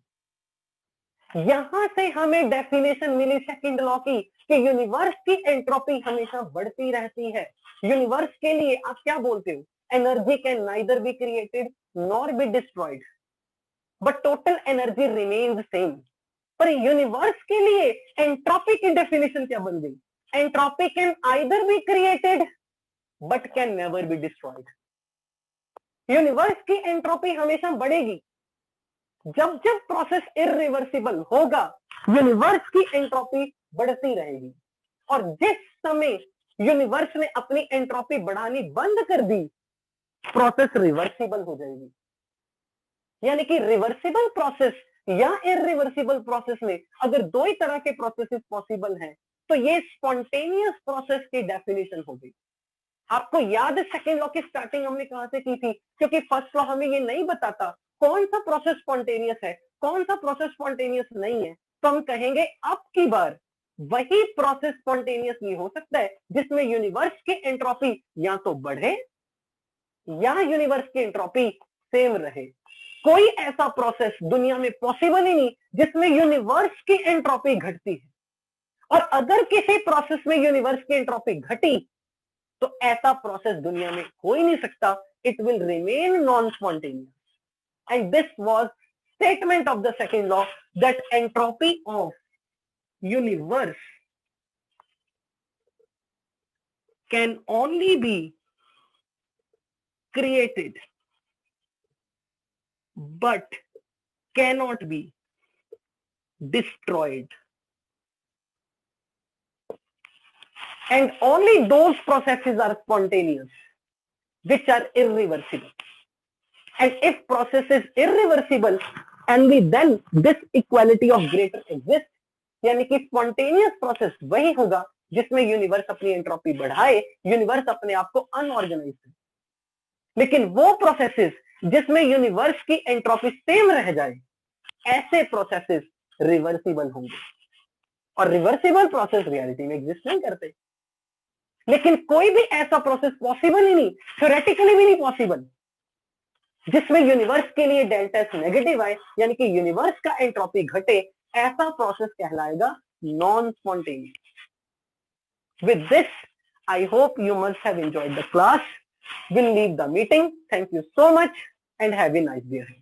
यहां से हमें डेफिनेशन मिली सेकंड लॉ की कि यूनिवर्स की एंट्रोपी हमेशा बढ़ती रहती है। यूनिवर्स के लिए आप क्या बोलते हो? Energy can neither be created nor be destroyed, but total energy remains same. पर यूनिवर्स के लिए एंट्रोपी की डेफिनेशन क्या बन गई? Entropy can either be created but can never be destroyed. Universe की एंट्रोपी हमेशा बढ़ेगी। जब जब प्रोसेस इरिवर्सिबल होगा यूनिवर्स की एंट्रोपी बढ़ती रहेगी, और जिस समय यूनिवर्स ने अपनी एंट्रोपी बढ़ानी बंद कर दी प्रोसेस रिवर्सिबल हो जाएगी। यानी कि रिवर्सिबल प्रोसेस या इरिवर्सिबल प्रोसेस में अगर दो ही तरह के प्रोसेसेस पॉसिबल हैं तो ये स्पॉन्टेनियस प्रोसेस की डेफिनेशन हो गई। आपको याद है सेकेंड लॉ की स्टार्टिंग हमने कहां से की थी? क्योंकि फर्स्ट लॉ हमें ये नहीं बताता कौन सा प्रोसेस स्पॉन्टेनियस है, कौन सा प्रोसेस स्पॉन्टेनियस नहीं है, तो हम कहेंगे अब की बार वही प्रोसेस स्पॉन्टेनियस नहीं हो सकता है जिसमें यूनिवर्स की एंट्रोपी या तो बढ़े या यूनिवर्स की एंट्रोपी सेम रहे। कोई ऐसा प्रोसेस दुनिया में पॉसिबल ही नहीं जिसमें यूनिवर्स की एंट्रोपी घटती है, और अगर किसी प्रोसेस में यूनिवर्स की एंट्रोपी घटी तो ऐसा प्रोसेस दुनिया में हो ही नहीं सकता, it will remain non spontaneous. And this was statement of the second law that entropy of universe can only be created but cannot be destroyed, and only those processes are spontaneous which are irreversible. And if process is irreversible only then this equality of greater exists, यानी कि spontaneous process वही होगा जिसमें universe अपनी entropy बढ़ाए, universe अपने आप को अनऑर्गेनाइज है। लेकिन वो प्रोसेसेस जिसमें यूनिवर्स की एंट्रोपी सेम रह जाए, ऐसे प्रोसेसेस रिवर्सिबल होंगे, और रिवर्सिबल प्रोसेस रियलिटी में एग्जिस्ट नहीं करते। लेकिन कोई भी ऐसा प्रोसेस पॉसिबल ही नहीं, थ्योरेटिकली भी नहीं पॉसिबल, जिसमें यूनिवर्स के लिए डेल्टा एस नेगेटिव आए, यानी कि यूनिवर्स का एंट्रोपी घटे, ऐसा प्रोसेस कहलाएगा non spontaneous. With this I hope you must have enjoyed the class. We'll leave the meeting. Thank you so much and have a nice day ahead.